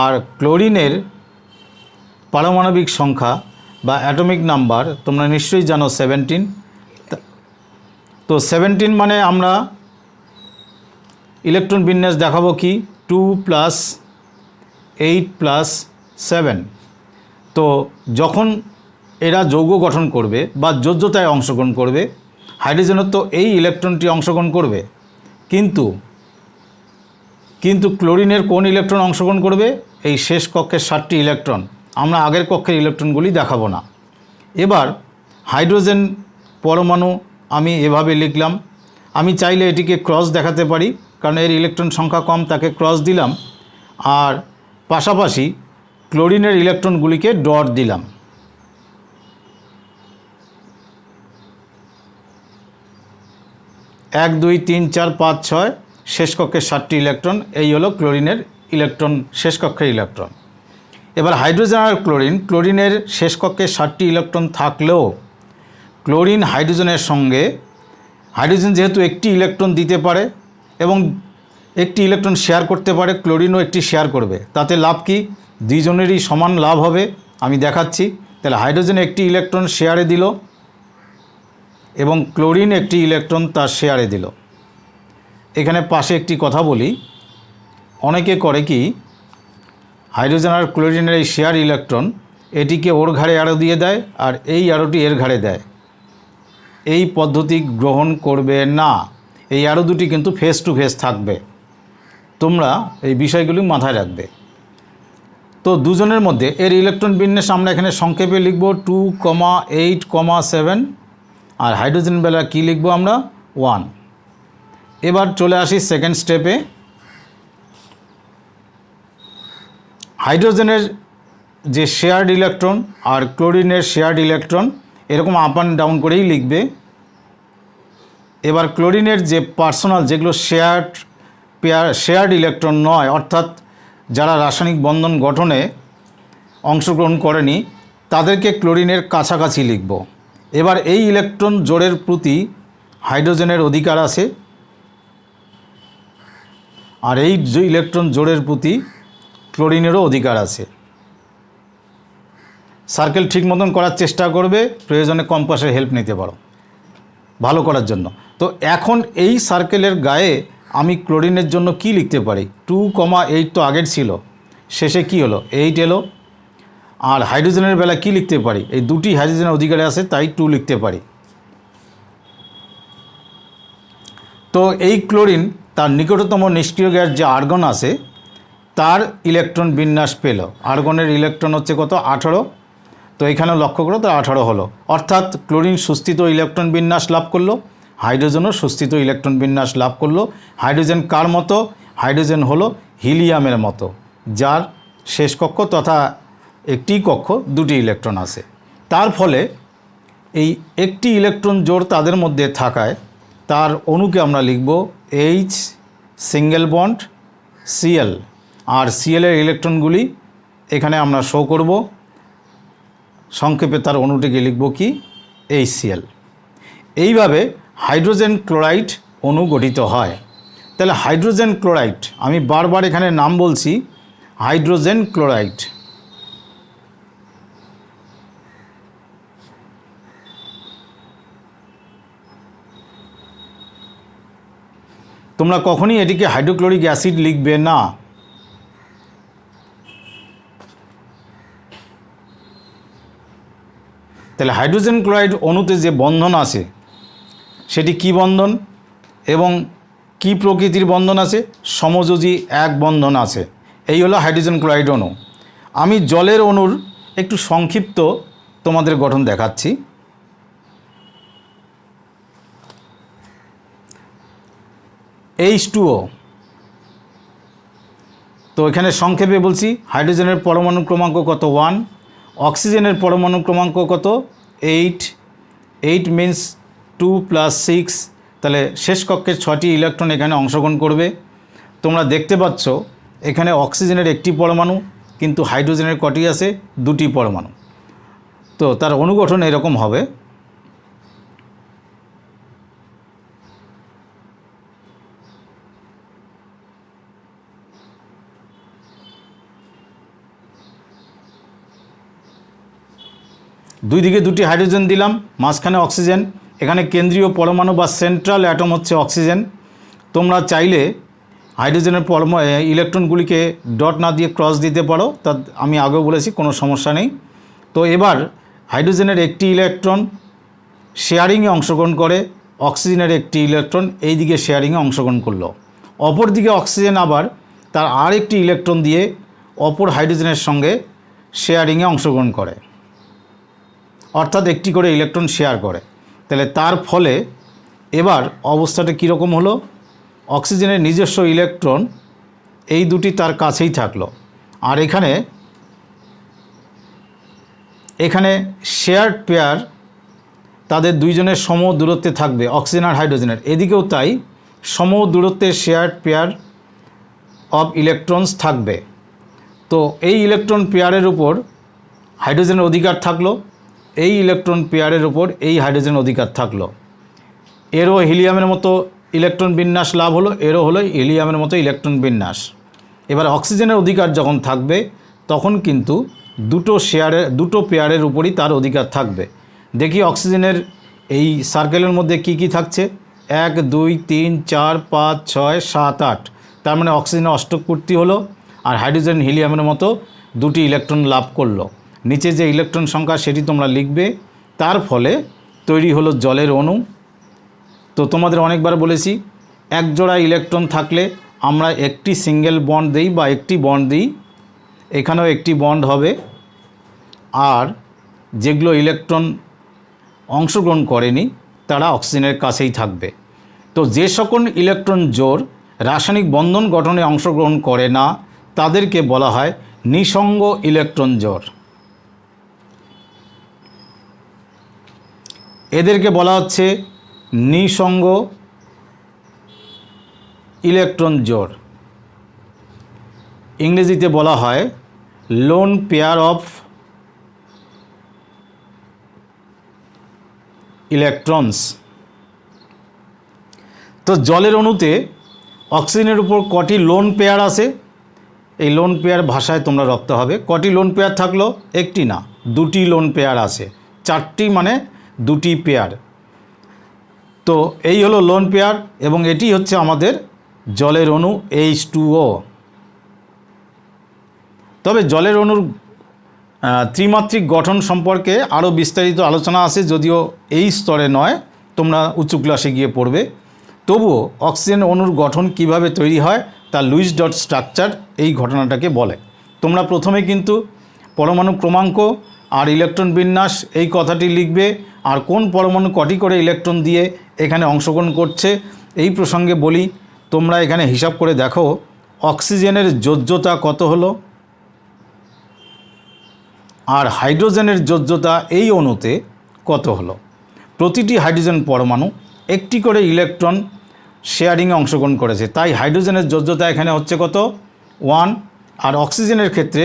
আর ক্লোরিনের পারমাণবিক সংখ্যা বা অ্যাটমিক নাম্বার তোমরা নিশ্চয়ই জানো 17। তো 17 মানে আমরা ইলেকট্রন বিন্যাস দেখাবো কি? 2 + 8 + 7। তো যখন এরা যৌগ গঠন করবে বা যোজ্যতায় অংশগ্রহণ করবে, হাইড্রোজেনের তো এই ইলেকট্রনটি অংশগ্রহণ করবে, কিন্তু ক্লোরিনের কোন ইলেকট্রন অংশগ্রহণ করবে? এই শেষ কক্ষের 7টি ইলেকট্রন। আমরা আগের কক্ষের ইলেকট্রনগুলি দেখাবো না। এবার হাইড্রোজেন পরমাণু আমি এভাবে লিখলাম। আমি চাইলে এটিকে ক্রস দেখাতে পারি, কারণ এর ইলেকট্রন সংখ্যা কম, তাকে ক্রস দিলাম। আর পাশাপাশি ক্লোরিনের ইলেকট্রনগুলিকে ডট দিলাম। এক, দুই, তিন, চার, পাঁচ, ছয়, শেষ কক্ষের 7টি ইলেকট্রন। এই হলো ক্লোরিনের ইলেকট্রন, শেষ কক্ষের ইলেকট্রন। এবার হাইড্রোজেন আর ক্লোরিনের শেষ কক্ষে 7টি ইলেকট্রন থাকলেও ক্লোরিন হাইড্রোজেনের সঙ্গে, হাইড্রোজেন যেহেতু একটি ইলেকট্রন দিতে পারে এবং একটি ইলেকট্রন শেয়ার করতে পারে, ক্লোরিনও একটি শেয়ার করবে। তাতে লাভ কি? দুইজনেরই সমান লাভ হবে। আমি দেখাচ্ছি। তাহলে হাইড্রোজেন একটি ইলেকট্রন শেয়ারে দিল এবং ক্লোরিন একটি ইলেকট্রন তার শেয়ারে দিল। এখানে পাশে একটি কথা বলি, অনেকে করে কি, হাইড্রোজেন আর ক্লোরিনের এই শেয়ার ইলেকট্রন এটিকে ওর ঘাড়ে অ্যারো দিয়ে দেয় আর এই অ্যারোটি এর ঘাড়ে দেয়। এই পদ্ধতি গ্রহণ করবে না। এই অ্যারো দুটি কিন্তু ফেস টু ফেস থাকবে। তোমরা এই বিষয়গুলি মাথায় রাখবে। তো দুজনের মধ্যে এর ইলেকট্রন বিন্যাস আমরা এখানে সংক্ষেপে লিখব 2,8,7, আর হাইড্রোজেন বেলা কী লিখব আমরা? 1। এবার চলে আসি সেকেন্ড স্টেপে। হাইড্রোজেনের যে শেয়ার্ড ইলেকট্রন আর ক্লোরিনের শেয়ার্ড ইলেকট্রন এরকম আপ অ্যান্ড ডাউন করেই লিখবে। এবার ক্লোরিনের যে পার্সোনাল, যেগুলো শেয়ার্ড ইলেকট্রন নয়, অর্থাৎ যারা রাসায়নিক বন্ধন গঠনে অংশগ্রহণ করেনি, তাদেরকে ক্লোরিনের কাছাকাছি লিখব। এবার এই ইলেকট্রন জোড়ের প্রতি হাইড্রোজেনের অধিকার আছে, আর এই ইলেকট্রন জোড়ের প্রতি ক্লোরিনেরও অধিকার আছে। সার্কেল ঠিক মতন করার চেষ্টা করবে, প্রয়োজনে কম্পাসের হেল্প নিতে পারো ভালো করার জন্য। তো এখন এই সার্কেলের গায়ে আমি ক্লোরিনের জন্য কি লিখতে পারি? 2,8 তো আগের ছিল, শেষে কি হলো? 8 এলো। আর হাইড্রোজেনের বেলা কি লিখতে পারি? এই দুটি হাইড্রোজেনের অধিকারে আছে, তাই 2 লিখতে পারি। তো এই ক্লোরিন তার নিকটতম নিষ্ক্রিয় গ্যাস যে আর্গন আছে তার ইলেকট্রন বিন্যাস পেল। আর্গনের ইলেকট্রন হচ্ছে কত? 18। তো এখানে লক্ষ্য করো, তো 18 হলো। অর্থাৎ ক্লোরিন সুস্থিত ইলেকট্রন বিন্যাস লাভ করলো, হাইড্রোজেনও সুস্থিত ইলেকট্রন বিন্যাস লাভ করলো। হাইড্রোজেন কার মতো? হাইড্রোজেন হলো হিলিয়ামের মতো, যার শেষ কক্ষ তথা একটি কক্ষ, দুটি ইলেকট্রন আছে। তার ফলে এই একটি ইলেকট্রন জোড় তাদের মধ্যে থাকায় তার অণুকে আমরা লিখব H সিঙ্গেল বন্ড Cl, আর Cl এর ইলেকট্রনগুলি এখানে আমরা শো করব। সংক্ষেপে তার অণুটিকে লিখব কি? HCl। এইভাবে হাইড্রোজেন ক্লোরাইড অণু গঠিত হয়। তাহলে হাইড্রোজেন ক্লোরাইড, আমি বারবার এখানে নাম বলছি, হাইড্রোজেন ক্লোরাইড। তোমরা কখনই এটিকে হাইড্রোক্লোরিক অ্যাসিড লিখবে না। তাহলে হাইড্রোজেন ক্লোরাইড অণুতে যে বন্ধন আছে সেটি কি বন্ধন এবং কি প্রকৃতির বন্ধন আছে? সমযোজী এক বন্ধন আছে। এই হলো হাইড্রোজেন ক্লোরাইড অণু। আমি জলের অণুর একটু সংক্ষিপ্ত তোমাদের গঠন দেখাচ্ছি। H2O। তো এখানে সংক্ষেপে বলছি, হাইড্রোজেনের পরমাণু ক্রমাঙ্ক কত? 1। অক্সিজেনের পরমাণু ক্রমাঙ্ক কত? 8। 8 মিন্স 2 + 6, তাহলে শেষ কক্ষের 6টি ইলেকট্রন এখানে অংশগ্রহণ করবে। তোমরা দেখতে পাচ্ছ এখানে অক্সিজেনের একটি পরমাণু, কিন্তু হাইড্রোজেনের কটি আছে? 2টি পরমাণু। তো তার অনুগঠন এরকম হবে। দুই দিকে 2টি হাইড্রোজেন দিলাম, মাঝখানে অক্সিজেন। এখানে কেন্দ্রীয় পরমাণু বা সেন্ট্রাল অ্যাটম হচ্ছে অক্সিজেন। তোমরা চাইলে হাইড্রোজেনের ইলেকট্রনগুলিকে ডট না দিয়ে ক্রস দিতে পারো, তা আমি আগেও বলেছি, কোনো সমস্যা নেই। তো এবার হাইড্রোজেনের একটি ইলেকট্রন শেয়ারিংয়ে অংশগ্রহণ করে, অক্সিজেনের একটি ইলেকট্রন এই দিকে শেয়ারিংয়ে অংশগ্রহণ করলো। অপর দিকে অক্সিজেন আবার তার আরেকটি ইলেকট্রন দিয়ে অপর হাইড্রোজেনের সঙ্গে শেয়ারিংয়ে অংশগ্রহণ করে, অর্থাৎ একটি করে ইলেকট্রন শেয়ার করে। তাহলে তার ফলে এবার অবস্থাটা কীরকম হলো, অক্সিজেনের নিজস্ব ইলেকট্রন এই দুটি তার কাছেই থাকলো, আর এখানে শেয়ার্ড পেয়ার তাদের দুইজনের সম দূরত্বে থাকবে, অক্সিজেন আর হাইড্রোজেনের। এদিকেও তাই সম দূরত্বে শেয়ার্ড পেয়ার অফ ইলেকট্রনস থাকবে। তো এই ইলেকট্রন পেয়ারের উপর হাইড্রোজেনের অধিকার থাকলো, এই ইলেকট্রন পেয়ারের উপর এই হাইড্রোজেনের অধিকার থাকলো। এরও হিলিয়ামের মতো ইলেকট্রন বিন্যাস লাভ হলো, এরও হলো হিলিয়ামের মতো ইলেকট্রন বিন্যাস। এবার অক্সিজেনের অধিকার যখন থাকবে তখন কিন্তু দুটো পেয়ারের উপরই তার অধিকার থাকবে। দেখি অক্সিজেনের এই সার্কেলের মধ্যে কি কি থাকছে, 1 2 3 4 5 6 7 8, তার মানে অক্সিজেনের অষ্টক পূর্তি হলো, আর হাইড্রোজেন হিলিয়ামের মতো দুটি ইলেকট্রন লাভ করলো। নিচে যে ইলেকট্রন সংখ্যা সেটি তোমরা লিখবে, তার ফলে তৈরি হলো জলের অণু। তো তোমাদের অনেকবার বলেছি, এক জোড়া ইলেকট্রন থাকলে আমরা একটি সিঙ্গেল বন্ড দিই বা একটি বন্ড দিই, এখানেও একটি বন্ড হবে, আর যেগুলো ইলেকট্রন অংশগ্রহণ করেনি তারা অক্সিজেনের কাছেই থাকবে। তো যে সকল ইলেকট্রন জোড় রাসায়নিক বন্ধন গঠনে অংশগ্রহণ করে না তাদেরকে বলা হয় নিঃসঙ্গ ইলেকট্রন জোড়। এদেরকে বলা হচ্ছে নিঃসঙ্গ ইলেকট্রন জোড়। ইংরেজিতে বলা হয় লোন পেয়ার অফ ইলেকট্রনস। তো জলের অণুতে অক্সিজেনের উপর কটি লোন পেয়ার আছে, এই লোন পেয়ার ভাষায় তোমরা রাখতে হবে। কটি লোন পেয়ার থাকলো, একটি না, দুটি লোন পেয়ার আছে। 4টি মানে দুটি পেয়ার। তো এই হলো লোন পেয়ার, এবং এটি হচ্ছে আমাদের জলের অণু H2O। তবে জলের অণুর ত্রিমাত্রিক গঠন সম্পর্কে আরও বিস্তারিত আলোচনা আছে, যদিও এই স্তরে নয়, তোমরা উঁচু ক্লাসে গিয়ে পড়বে। তবুও অক্সিজেন অণুর গঠন কিভাবে তৈরি হয় তা লুইস ডট স্ট্রাকচার এই ঘটনাটাকে বলে। তোমরা প্রথমে কিন্তু পরমাণু ক্রমাঙ্ক আর ইলেকট্রন বিন্যাস এই কথাটি লিখবে, আর কোন পরমাণু কটি করে ইলেকট্রন দিয়ে এখানে অংশগ্রহণ করছে এই প্রসঙ্গে বলি। তোমরা এখানে হিসাব করে দেখো অক্সিজেনের যোজ্যতা কত হলো, আর হাইড্রোজেনের যোজ্যতা এই অণুতে কত হলো। প্রতিটি হাইড্রোজেন পরমাণু একটি করে ইলেকট্রন শেয়ারিংয়ে অংশগ্রহণ করেছে, তাই হাইড্রোজেনের যোজ্যতা এখানে হচ্ছে কত, 1। আর অক্সিজেনের ক্ষেত্রে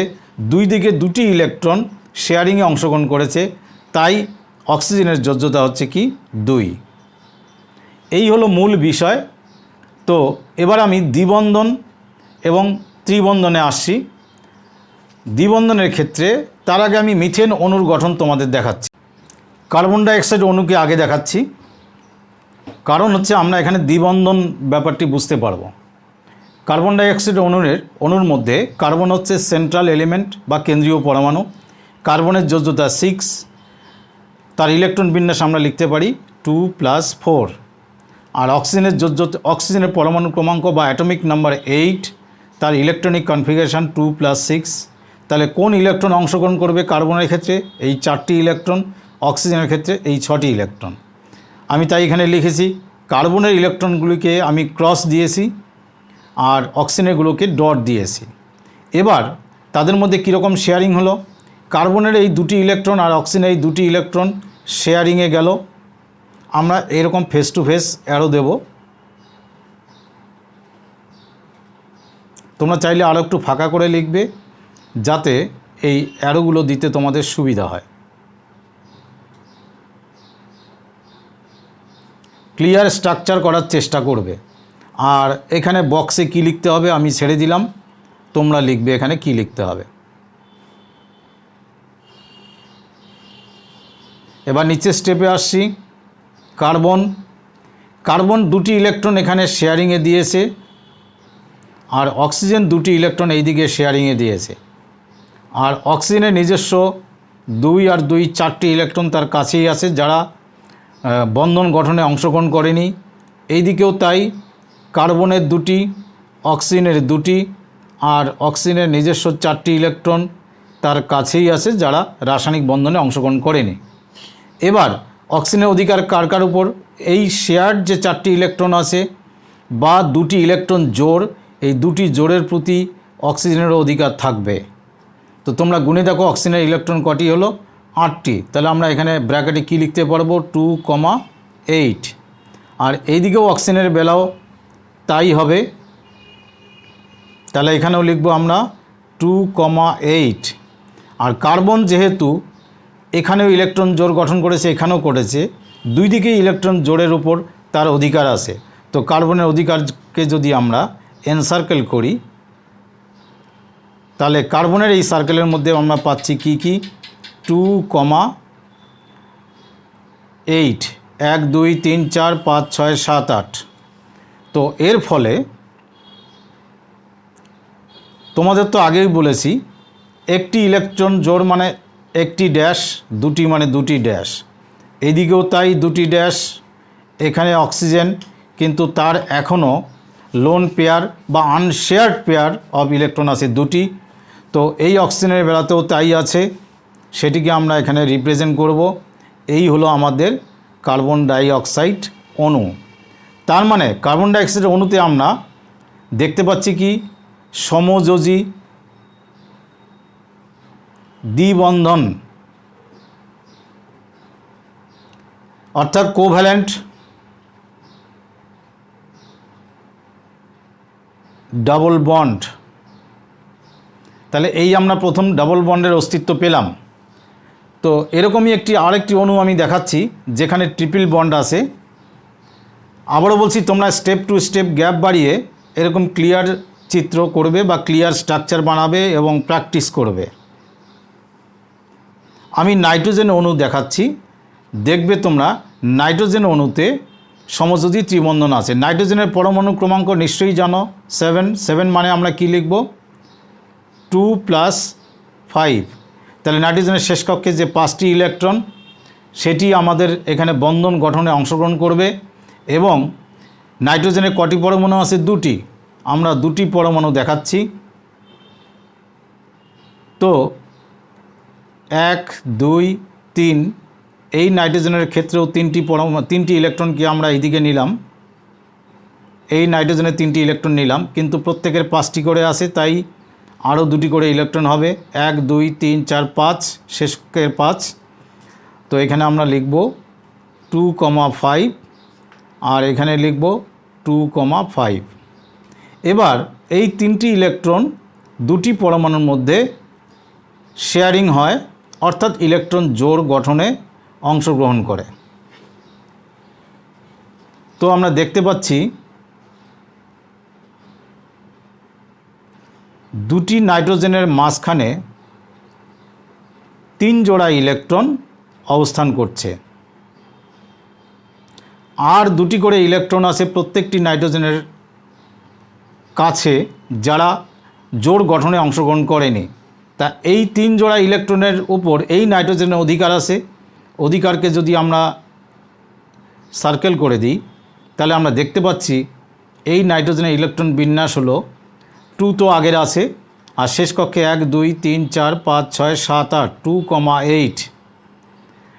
দুই দিকে দুটি ইলেকট্রন শেয়ারিংয়ে অংশগ্রহণ করেছে, তাই অক্সিজেনের যোজ্যতা হচ্ছে কি, 2। এই হলো মূল বিষয়। তো এবার আমি দ্বিবন্ধন এবং ত্রিবন্ধনে আসছি। দ্বিবন্ধনের ক্ষেত্রে তার আগে আমি মিথেন অণুর গঠন তোমাদের দেখাচ্ছি। কার্বন ডাইঅক্সাইড অণুকে আগে দেখাচ্ছি, কারণ হচ্ছে আমরা এখানে দ্বিবন্ধন ব্যাপারটি বুঝতে পারবো। কার্বন ডাইঅক্সাইড অণুর মধ্যে কার্বন হচ্ছে সেন্ট্রাল এলিমেন্ট বা কেন্দ্রীয় পরমাণু। কার্বনের যোজ্যতা 6, তার ইলেকট্রন বিন্যাস আমরা লিখতে পারি 2 + 4। আর অক্সিজেনের পরমাণু ক্রমাঙ্ক বা অ্যাটমিক নাম্বার 8, তার ইলেকট্রনিক কনফিগারেশন 2 + 6। তাহলে কোন ইলেকট্রন অংশগ্রহণ করবে কার্বনের ক্ষেত্রে, এই 4টি ইলেকট্রন, অক্সিজেনের ক্ষেত্রে এই 6টি ইলেকট্রন। আমি তাই এখানে লিখেছি কার্বনের ইলেকট্রনগুলিকে আমি ক্রস দিয়েছি আর অক্সিজেনগুলোকে ডট দিয়েছি। এবার তাদের মধ্যে কীরকম শেয়ারিং হলো, কার্বনের এই দুটি ইলেকট্রন আর অক্সিজেনের এই দুটি ইলেকট্রন শেয়ারিংয়ে গেল। আমরা এরকম ফেস টু ফেস অ্যারো দেব। তোমরা চাইলে আরও একটু ফাঁকা করে লিখবে যাতে এই অ্যারোগুলো দিতে তোমাদের সুবিধা হয়। ক্লিয়ার স্ট্রাকচার করার চেষ্টা করবে। আর এখানে বক্সে কি লিখতে হবে আমি ছেড়ে দিলাম, তোমরা লিখবে এখানে কি লিখতে হবে। এবার নিচের স্টেপে আসছি। কার্বন দুটি ইলেকট্রন এখানে শেয়ারিংয়ে দিয়েছে, আর অক্সিজেন দুটি ইলেকট্রন এই দিকে শেয়ারিংয়ে দিয়েছে। আর অক্সিজেনের নিজস্ব 2 আর 2 4টি ইলেকট্রন তার কাছেই আছে, যারা বন্ধন গঠনে অংশগ্রহণ করেনি। এই দিকেও তাই, কার্বনের 2টি, অক্সিজেনের 2টি, আর অক্সিজেনের নিজস্ব 4টি ইলেকট্রন তার কাছেই আছে, যারা রাসায়নিক বন্ধনে অংশগ্রহণ করেনি। এবার অক্সিজেনের অধিকার কার কার উপর, এই শেয়ার্ড যে 4টি ইলেকট্রন আছে বা 2টি ইলেকট্রন জোড়, এই 2টি জোড়ের প্রতি অক্সিজেনেরও অধিকার থাকবে। তো তোমরা গুণে দেখো অক্সিজেনের ইলেকট্রন কটি হলো, 8টি। তাহলে আমরা এখানে ব্র্যাকেটে কী লিখতে পারবো, 2,8। আর এইদিকেও অক্সিজেনের বেলাও তাই হবে, তাহলে এখানেও লিখবো আমরা 2,8। আর কার্বন যেহেতু এখানেও ইলেকট্রন জোড় গঠন করেছে, এখানেও করেছে, দুই দিকেই ইলেকট্রন জোড়ের উপর তার অধিকার আছে। তো কার্বনের অধিকারকে যদি আমরা এনসার্কেল করি, তাহলে কার্বনের এই সার্কেলের মধ্যে আমরা পাচ্ছি কি কি, 2,8, 1 2 3 4 5 6 7 8। তো এর ফলে তোমাদের তো আগেই বলেছি, একটি ইলেকট্রন জোড় মানে একটি ড্যাশ, দুটি মানে দুটি ড্যাশ, এদিকেও তাই দুটি ড্যাশ। এখানে অক্সিজেন, কিন্তু তার এখনও লোন পেয়ার বা আনশেয়ার্ড পেয়ার অফ ইলেকট্রন আছে দুটি। তো এই অক্সিজেনের বেলাতেও তাই আছে, সেটিকে আমরা এখানে রিপ্রেজেন্ট করব। এই হলো আমাদের কার্বন ডাই অক্সাইড অণু। তার মানে কার্বন ডাই অক্সাইডের অণুতে আমরা দেখতে পাচ্ছি কি, সমযোজী দ্বিবন্ধন, অর্থাৎ কোভ্যালেন্ট ডাবল বন্ড। তাহলে এই আমরা প্রথম ডাবল বন্ডের অস্তিত্ব পেলাম। তো এরকমই আরেকটি অণু আমি দেখাচ্ছি যেখানে ট্রিপল বন্ড আছে। আবারও বলছি, তোমরা স্টেপ টু স্টেপ গ্যাপ বাড়িয়ে এরকম ক্লিয়ার চিত্র করবে বা ক্লিয়ার স্ট্রাকচার বানাবে এবং প্র্যাকটিস করবে। আমি নাইট্রোজেন অণু দেখাচ্ছি, দেখবে তোমরা নাইট্রোজেন অণুতে সমযোজী ত্রিবন্ধন আছে। নাইট্রোজেনের পরমাণু ক্রমাঙ্ক নিশ্চয়ই জানো, 7। 7 মানে আমরা কি লিখব, 2 + 5। তাহলে নাইট্রোজেনের শেষ কক্ষে যে 5টি ইলেকট্রন, সেটি আমাদের এখানে বন্ধন গঠনে অংশগ্রহণ করবে। এবং নাইট্রোজেনের কটি পরমাণু আছে, 2টি। আমরা 2টি পরমাণু দেখাচ্ছি। তো 1 2 3, এই নাইট্রোজেনের ক্ষেত্রেও 3টি ইলেকট্রনকে আমরা এইদিকে নিলাম, এই নাইট্রোজেনের 3টি ইলেকট্রন নিলাম, কিন্তু প্রত্যেকের 5টি করে আসে, তাই আরও 2টি করে ইলেকট্রন হবে। 1 2 3 4 5, শেষের 5। তো এখানে আমরা লিখব 2,5 আর এখানে লিখব 2,5। এবার এই 3টি ইলেকট্রন 2টি পরমাণুর মধ্যে শেয়ারিং হয়, অর্থাৎ ইলেকট্রন জোড় গঠনে অংশগ্রহণ করে। তো আমরা দেখতে পাচ্ছি 2টি নাইট্রোজেনের মাঝখানে 3 জোড়া ইলেকট্রন অবস্থান করছে, আর 2টি করে ইলেকট্রন আছে প্রত্যেকটি নাইট্রোজেনের কাছে যারা জোড় গঠনে অংশগ্রহণ করেনি। তা এই 3 জোড়া ইলেকট্রনের উপর এই নাইট্রোজেনের অধিকার আছে। অধিকারকে যদি আমরা সার্কেল করে দিই, তাহলে আমরা দেখতে পাচ্ছি এই নাইট্রোজেনের ইলেকট্রন বিন্যাস হলো 2 তো আগের আছে, আর শেষ কক্ষে 1 2 3 4 5 6 7 8, 2,8।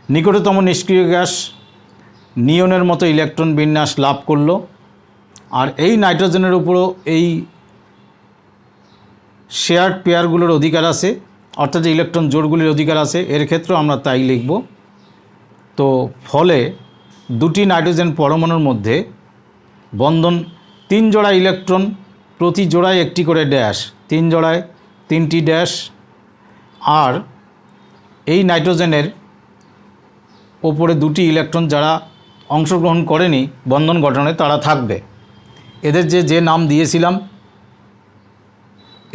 নিকটতম নিষ্ক্রিয় গ্যাস নিয়নের মতো ইলেকট্রন বিন্যাস লাভ করলো। আর এই নাইট্রোজেনের উপরও এই শেয়ার্ড পেয়ারগুলোর অধিকার আছে, অর্থাৎ ইলেকট্রন জোড়গুলির অধিকার আছে। এর ক্ষেত্রেও আমরা তাই লিখব। তো ফলে 2টি নাইট্রোজেন পরমাণুর মধ্যে বন্ধন, 3 জোড়া ইলেকট্রন, প্রতি জোড়ায় একটি করে ড্যাশ, 3 জোড়ায় 3টি ড্যাশ। আর এই নাইট্রোজেনের ওপরে 2টি ইলেকট্রন যারা অংশগ্রহণ করেনি বন্ধন গঠনে, তারা থাকবে। এদের যে নাম দিয়েছিলাম,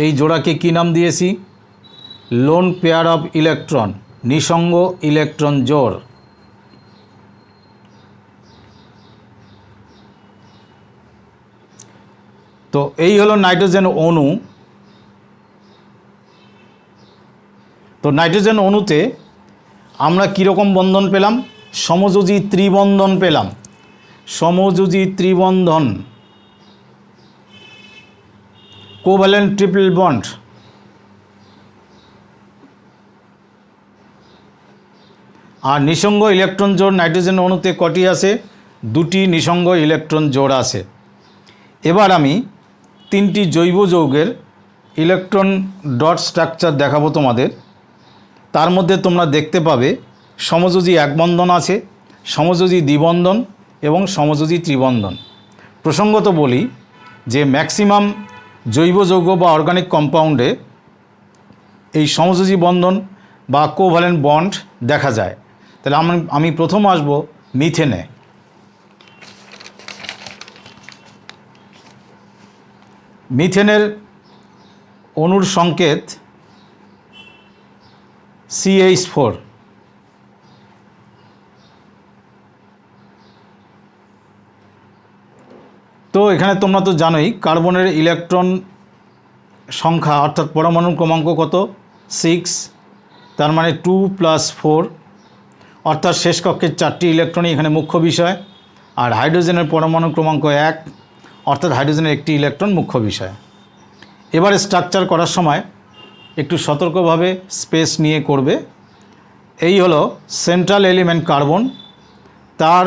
এই জোড়াকে কি নাম দিয়েছি, লোন পেয়ার অফ ইলেকট্রন, নিঃসঙ্গ ইলেকট্রন জোড়। তো এই হলো নাইট্রোজেন অণু। তো নাইট্রোজেন অণুতে আমরা কীরকম বন্ধন পেলাম, সমযোজী ত্রিবন্ধন পেলাম। সমযোজী ত্রিবন্ধন, কোভ্যালেন্ট ট্রিপল বন্ড। আর নিঃসঙ্গ ইলেকট্রন জোড় নাইট্রোজেন অণুতে কটি আছে, দুটি নিঃসঙ্গ ইলেকট্রন জোড় আছে। এবার আমি তিনটি জৈব যৌগের ইলেকট্রন ডট স্ট্রাকচার দেখাবো তোমাদের। তার মধ্যে তোমরা দেখতে পাবে সমযোজী এক বন্ধন আছে, সমযোজী দ্বিবন্ধন এবং সমযোজী ত্রিবন্ধন। প্রসঙ্গত বলি যে ম্যাক্সিমাম জৈব যৌগ বা অর্গানিক কম্পাউন্ডে এই সমযোজী বন্ধন বা কোভ্যালেন্ট বন্ড দেখা যায়। তাহলে আমি প্রথম আসব মিথেনে। মিথেনের অণুর সংকেত CH4। তো এখানে তোমরা তো জানোই কার্বনের ইলেকট্রন সংখ্যা অর্থাৎ পরমাণুর ক্রমাঙ্ক কত, 6, তার মানে 2 + 4, অর্থাৎ শেষ কক্ষের 4টি ইলেকট্রনই এখানে মুখ্য বিষয়। আর হাইড্রোজেনের পরমাণু ক্রমাঙ্ক 1, অর্থাৎ হাইড্রোজেনের একটি ইলেকট্রন মুখ্য বিষয়। এবারে স্ট্রাকচার করার সময় একটু সতর্কভাবে স্পেস নিয়ে করবে। এই হলো সেন্ট্রাল এলিমেন্ট কার্বন, তার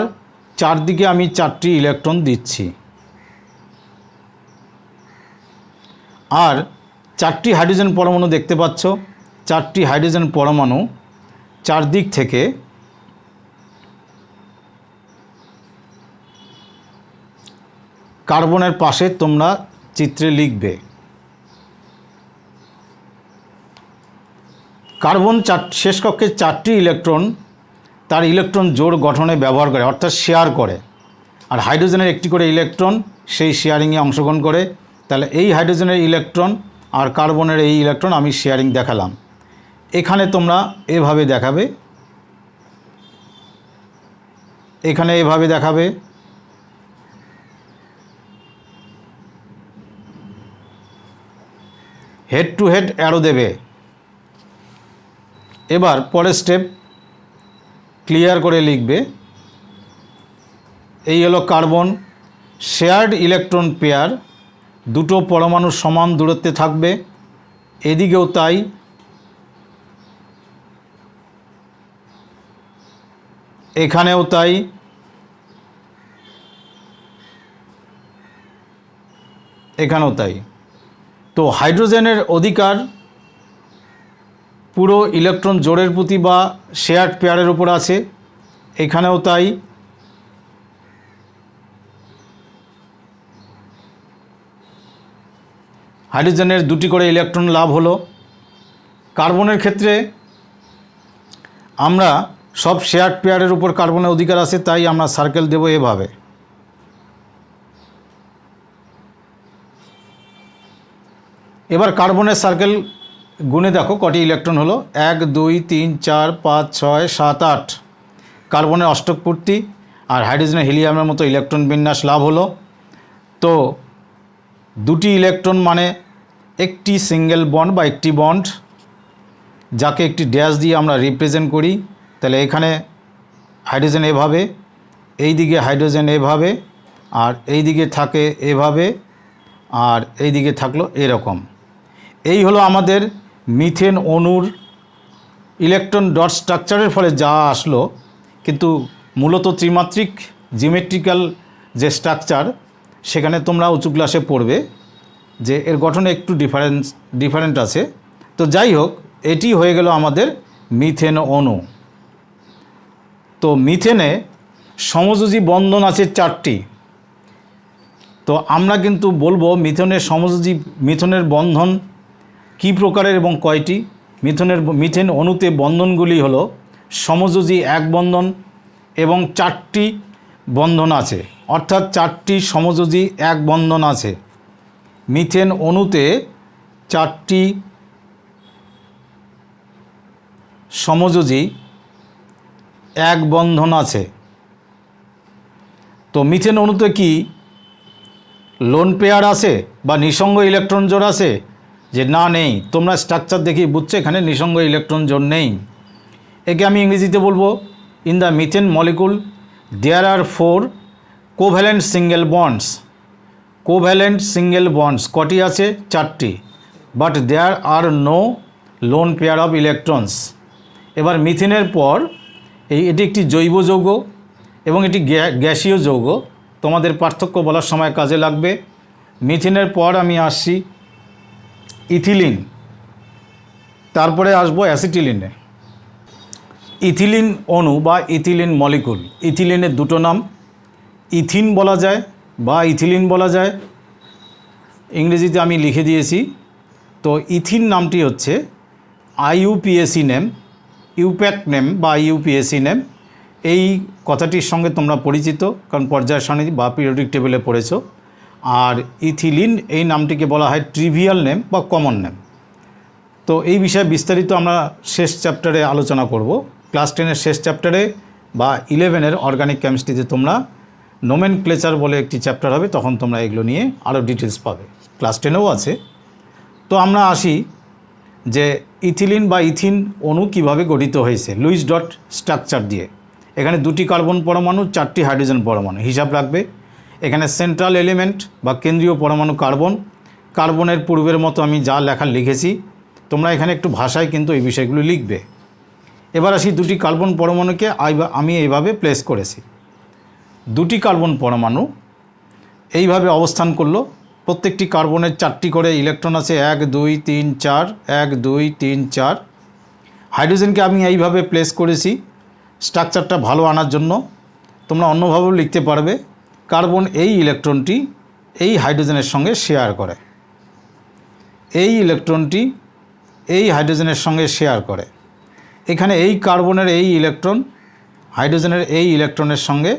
চারদিকে আমি 4টি ইলেকট্রন দিচ্ছি। আর 4টি হাইড্রোজেন পরমাণু দেখতে পাচ্ছ। 4টি হাইড্রোজেন পরমাণু চারদিক থেকে কার্বনের পাশে তোমরা চিত্রে লিখবে। কার্বন শেষ কক্ষে 4টি ইলেকট্রন তার ইলেকট্রন জোড় গঠনে ব্যবহার করে, অর্থাৎ শেয়ার করে। আর হাইড্রোজেনের একটি করে ইলেকট্রন সেই শেয়ারিংয়ে অংশগ্রহণ করে। তাহলে এই হাইড্রোজেনের ইলেকট্রন আর কার্বনের এই ইলেকট্রন আমি শেয়ারিং দেখালাম। এখানে তোমরা এভাবে দেখাবে, এখানে এভাবে দেখাবে। হেড টু হেড অ্যারো দেবে। এবার পরের স্টেপ ক্লিয়ার করে লিখবে। এই হলো কার্বন, শেয়ার্ড ইলেকট্রন পেয়ার, দুটো পরমাণু সমান দূরত্বে থাকবে, এদিকেও তাই। এখানেও তাই। এখানেও তাই। তো হাইড্রোজেনের অধিকার পুরো ইলেকট্রন জোড়ের প্রতি বা শেয়ার্ড পেয়ারের উপর আছে, এখানেও তাই। হাইড্রোজেনের দুটি করে ইলেকট্রন লাভ হলো। কার্বনের ক্ষেত্রে আমরা সব শেয়ার্ড পেয়ারের উপর কার্বনের অধিকার আছে, তাই আমরা সার্কেল দেব এভাবে। এবার কার্বনের সার্কেল গুণে দেখো কটি ইলেকট্রন হলো। 1 2 3 4 5 6 7 8 কার্বনের অষ্টক পূর্তি। আর হাইড্রোজেনের হিলিয়ামের মতো ইলেকট্রন বিন্যাস লাভ হলো। তো দুটি ইলেকট্রন মানে একটি সিঙ্গেল বন্ড বা একটি বন্ড, যাকে একটি ড্যাশ দিয়ে আমরা রিপ্রেজেন্ট করি। তাহলে এখানে হাইড্রোজেন এভাবে, এই দিকে হাইড্রোজেন এভাবে, আর এই দিকে থাকে এভাবে, আর এই দিকে থাকলো এরকম। এই হলো আমাদের মিথেন অণুর ইলেকট্রন ডট স্ট্রাকচারের ফলে যা আসলো। কিন্তু মূলত ত্রিমাত্রিক জিওমেট্রিক্যাল যে স্ট্রাকচার, সেখানে তোমরা উঁচু ক্লাসে পড়বে যে এর গঠনে একটু ডিফারেন্ট আছে। তো যাই হোক, এটি হয়ে গেল আমাদের মিথেন অণু। তো মিথেনে সমযোজী বন্ধন আছে 4টি। তো আমরা কিন্তু বলবো মিথেনের বন্ধন কী প্রকারের এবং কয়টি। মিথেন অণুতে বন্ধনগুলি হলো সমযোজী এক বন্ধন এবং 4টি বন্ধন আছে, অর্থাৎ 4টি সমযোজী এক বন্ধন আছে। মিথেন অণুতে 4টি সমযোজী এক বন্ধন আছে। তো মিথেন অণুতে কি লোন পেয়ার আছে বা নিঃসঙ্গ ইলেকট্রন জোড় আছে? যে না, নেই। তোমরা স্ট্রাকচার দেখেই বুঝছো এখানে নিঃসঙ্গ ইলেকট্রন জোড় নেই। একে আমি ইংরেজিতে বলবো, in the methane molecule there are 4 covalent single bonds. Covalent single bonds কটি আছে? 4টি। But there are no lone pair of electrons. এবার মিথেনের পর এটি একটি জৈব যৌগ। এবং এটি গ্যাসীয় যৌগ, তোমাদের পার্থক্য বলার সময় কাজে লাগবে। মিথেনের পর আমি আসছি ইথিলিন, তারপরে আসবো অ্যাসিটিলিনে। ইথিলিন অণু বা ইথিলিন মলিকুল, ইথিলিনের দুটো নাম, ইথিন বলা যায় বা ইথিলিন বলা যায়, ইংরেজিতে আমি লিখে দিয়েছি। তো ইথিন নামটি হচ্ছে আইইউপিএসি নেম, ইউপ্যাক নেম বা ইউপিএসি নেম। এই কথাটির সঙ্গে তোমরা পরিচিত, কারণ পর্যায় সারণী বা পিরিয়ডিক টেবিলে পড়েছো। আর ইথিলিন এই নামটিকে বলা হয় ট্রিভিয়াল নেম বা কমন নেম। তো এই বিষয়ে বিস্তারিত আমরা শেষ চ্যাপ্টারে আলোচনা করব। ক্লাস 10-এর শেষ চ্যাপ্টারে বা 11-এর অর্গানিক কেমিস্ট্রিতে তোমরা নোমেনক্লেচার বলে একটি চ্যাপ্টার হবে, তখন তোমরা এগুলো নিয়ে আরও ডিটেলস পাবে। ক্লাস 10-এও আছে। তো আমরা আসি যে ইথিলিন বা ইথিন অণু কীভাবে গঠিত হয়েছে লুইস ডট স্ট্রাকচার দিয়ে। এখানে 2টি কার্বন পরমাণু, 4টি হাইড্রোজেন পরমাণু, হিসাব রাখবে। এখানে সেন্ট্রাল এলিমেন্ট বা কেন্দ্রীয় পরমাণু কার্বন, কার্বনের পূর্বের মতো আমি যা লেখা লিখেছি, তোমরা এখানে একটু ভাষায় কিন্তু এই বিষয়গুলো লিখবে। এবার আসি 2টি কার্বন পরমাণুকে আমি এইভাবে প্লেস করেছি। 2টি কার্বন পরমাণু এইভাবে অবস্থান করলো। প্রত্যেকটি কার্বনের 4টি করে ইলেকট্রন আছে, 1 2 3 4, 1 2 3 4। হাইড্রোজেনকে আমি এইভাবে প্লেস করেছি স্ট্রাকচারটা ভালো আনার জন্য। তোমরা অন্যভাবেও লিখতে পারবে। কার্বন এই ইলেকট্রনটি এই হাইড্রোজেনের সঙ্গে শেয়ার করে, এই ইলেকট্রনটি এই হাইড্রোজেনের সঙ্গে শেয়ার করে। এখানে এই কার্বনের এই ইলেকট্রন হাইড্রোজেনের এই ইলেকট্রনের সঙ্গে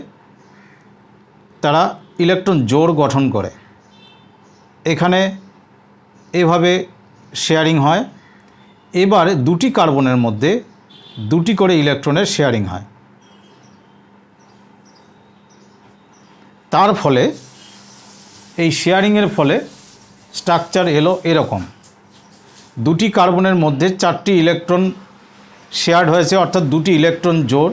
তারা ইলেকট্রন জোড় গঠন করে। এখানে এভাবে শেয়ারিং হয়। এবার 2টি কার্বনের মধ্যে 2টি করে ইলেকট্রনের শেয়ারিং হয়। তার ফলে এই শেয়ারিংয়ের ফলে স্ট্রাকচার এলো এরকম। 2টি কার্বনের মধ্যে 4টি ইলেকট্রন শেয়ার্ড হয়েছে, অর্থাৎ 2টি ইলেকট্রন জোড়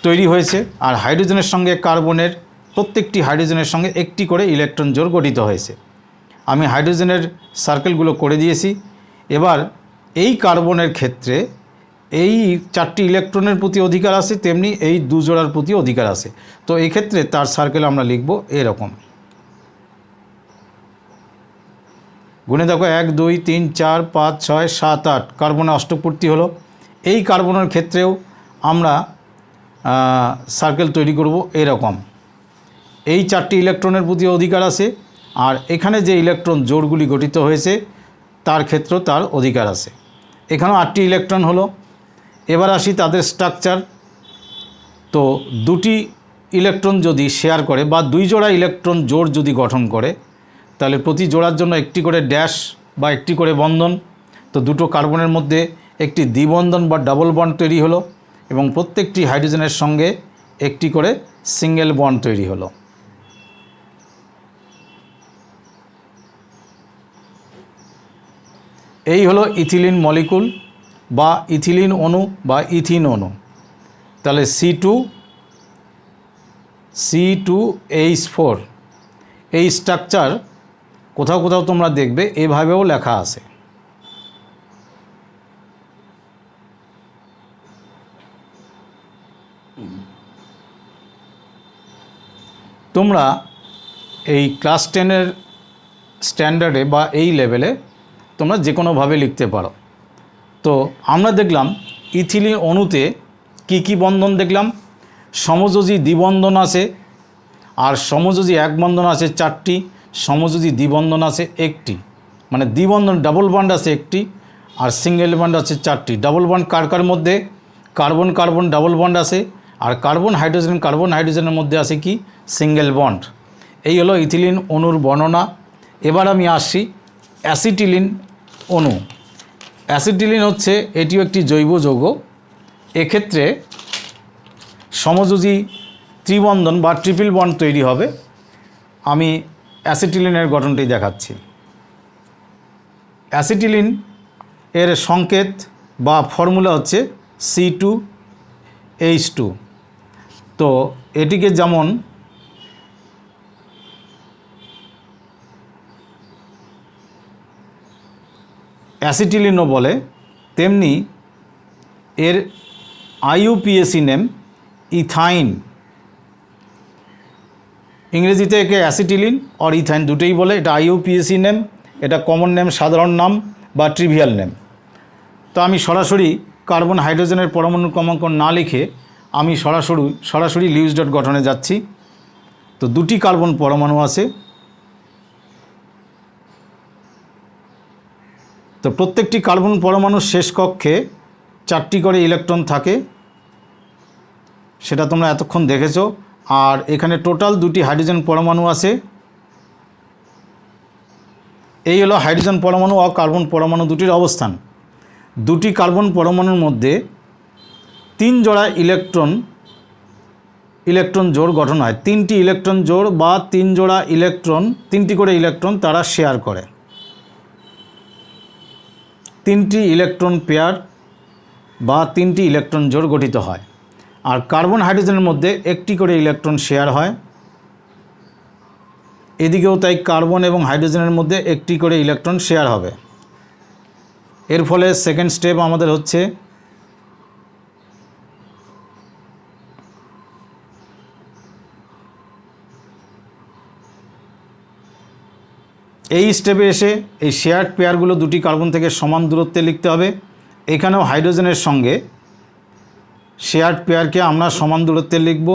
তৈরি হয়েছে। আর হাইড্রোজেনের সঙ্গে কার্বনের প্রত্যেকটি হাইড্রোজেনের সঙ্গে একটি করে ইলেকট্রন জোড় গঠিত হয়েছে। আমি হাইড্রোজেনের সার্কেলগুলো করে দিয়েছি। এবার এই কার্বনের ক্ষেত্রে এই 4টি ইলেকট্রনের প্রতি অধিকার আছে, তেমনি এই 2 জোড়ার প্রতি অধিকার আছে। তো এই ক্ষেত্রে তার সার্কেল আমরা লিখব এরকম, গুণে দেখো 1 2 3 4 5 6 7 8, কার্বনে অষ্টকপূর্তি হলো। এই কার্বনের ক্ষেত্রেও আমরা সার্কেল তৈরি করব এরকম। এই 4টি ইলেকট্রনের প্রতি অধিকার আছে, আর এখানে যে ইলেকট্রন জোড়গুলি গঠিত হয়েছে তার ক্ষেত্রেও তার অধিকার আছে। এখানেও 8টি ইলেকট্রন হলো। এবার আসি তাদের স্ট্রাকচার। তো 2টি ইলেকট্রন যদি শেয়ার করে বা 2 জোড়া ইলেকট্রন জোড় যদি গঠন করে, তাহলে প্রতি জোড়ার জন্য একটি করে ড্যাশ বা একটি করে বন্ধন। তো 2টো কার্বনের মধ্যে একটি দ্বিবন্ধন বা ডাবল বন্ড তৈরি হলো, এবং প্রত্যেকটি হাইড্রোজেনের সঙ্গে একটি করে সিঙ্গেল বন্ড তৈরি হলো। এই হলো ইথিলিন মলিকুল বা ইথিলিন অণু বা ইথিন অণু। তাহলে C2H4 এই স্ট্রাকচার কোথাও কোথাও তোমরা দেখবে এভাবেও লেখা আছে। তোমরা এই ক্লাস 10-এর স্ট্যান্ডার্ডে বা এই লেভেলে তোমরা যে কোনোভাবে লিখতে পারো। তো আমরা দেখলাম ইথিলিন অণুতে কি কি বন্ধন দেখলাম। সমযোজী দ্বিবন্ধন আছে, আর সমযোজী এক বন্ধন আছে 4টি, সমযোজী দ্বিবন্ধন আছে 1টি। মানে দ্বিবন্ধন ডাবল বন্ড আছে 1টি, আর সিঙ্গেল বন্ড আছে 4টি। ডাবল বন্ড কার কার মধ্যে? কার্বন কার্বন ডাবল বন্ড আছে, আর কার্বন হাইড্রোজেনের মধ্যে আছে কি? Single bond. এই হলো ইথিলিন অণুর বর্ণনা। এবার আমি আসছি অ্যাসিটিলিন অণু। অ্যাসিটিলিন হচ্ছে এটিও একটি জৈব যৌগ। এক্ষেত্রে সমযোজী ত্রিবন্ধন বা ট্রিপল বন্ড তৈরি হবে। আমি অ্যাসিটিলিনের গঠনটি দেখাচ্ছি। অ্যাসিটিলিন এর সংকেত বা ফর্মুলা হচ্ছে C2H2। তো এটিকে যেমন অ্যাসিটিলিনও বলে, তেমনি এর IUPAC নেম ইথাইন ইংরেজিতে একে অ্যাসিটিলিন অর ইথাইন দুটোই বলে। এটা আইইউপিএসি নেম, এটা কমন নেম, সাধারণ নাম বা ট্রিভিয়াল নেম। তো আমি সরাসরি কার্বন হাইড্রোজেনের পরমাণু ক্রমাঙ্ক না লিখে আমি সরাসরি লিউইস ডট গঠনে যাচ্ছি। তো দুটি কার্বন পরমাণু আছে। তো প্রত্যেকটি কার্বন পরমাণুর শেষ কক্ষে 4টি করে ইলেকট্রন থাকে, সেটা তোমরা এতক্ষণ দেখেছো। আর এখানে টোটাল 2টি হাইড্রোজেন পরমাণু আছে। এই হলো হাইড্রোজেন পরমাণু ও কার্বন পরমাণু দুটির অবস্থান। দুটি কার্বন পরমাণুর মধ্যে 3 জোড়া ইলেকট্রন জোড় গঠন হয়। 3টি ইলেকট্রন জোড় বা 3 জোড়া ইলেকট্রন, 3টি করে ইলেকট্রন তারা শেয়ার করে। 3টি ইলেকট্রন পেয়ার বা 3টি ইলেকট্রন জোড় গঠিত হয়। আর কার্বন হাইড্রোজেনের মধ্যে 1টি করে ইলেকট্রন শেয়ার হয়। এদিকেও তাই কার্বন এবং হাইড্রোজেনের মধ্যে 1টি করে ইলেকট্রন শেয়ার হবে। এর ফলে সেকেন্ড স্টেপ আমাদের হচ্ছে এই স্টেপে এসে এই শেয়ার্ড পেয়ারগুলো দুটি কার্বন থেকে সমান দূরত্বে লিখতে হবে। এখানেও হাইড্রোজেনের সঙ্গে শেয়ার্ড পেয়ারকে আমরা সমান দূরত্বে লিখব,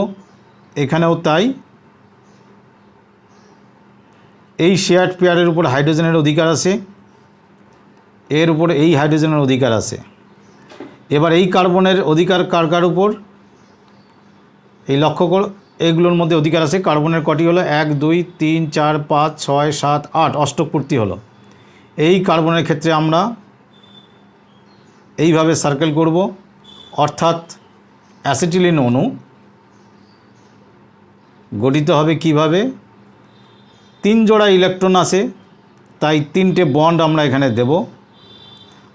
এখানেও তাই। এই শেয়ার্ড পেয়ারের উপর হাইড্রোজেনের অধিকার আছে, এর উপর এই হাইড্রোজেনের অধিকার আছে। এবার এই কার্বনের অধিকার কার কার উপর, এই লক্ষ্য কর, এইগুলোর মধ্যে অধিকার আছে। কার্বনের কটি হলো 1 2 3 4 5 6 7 8, অষ্টক পূর্তি হলো। এই কার্বনের ক্ষেত্রে আমরা এইভাবে সার্কেল করব, অর্থাৎ অ্যাসিটিলিন অণু গঠিত হবে কিভাবে? 3 জোড়া ইলেকট্রন আছে, তাই 3টে বন্ড আমরা এখানে দেব।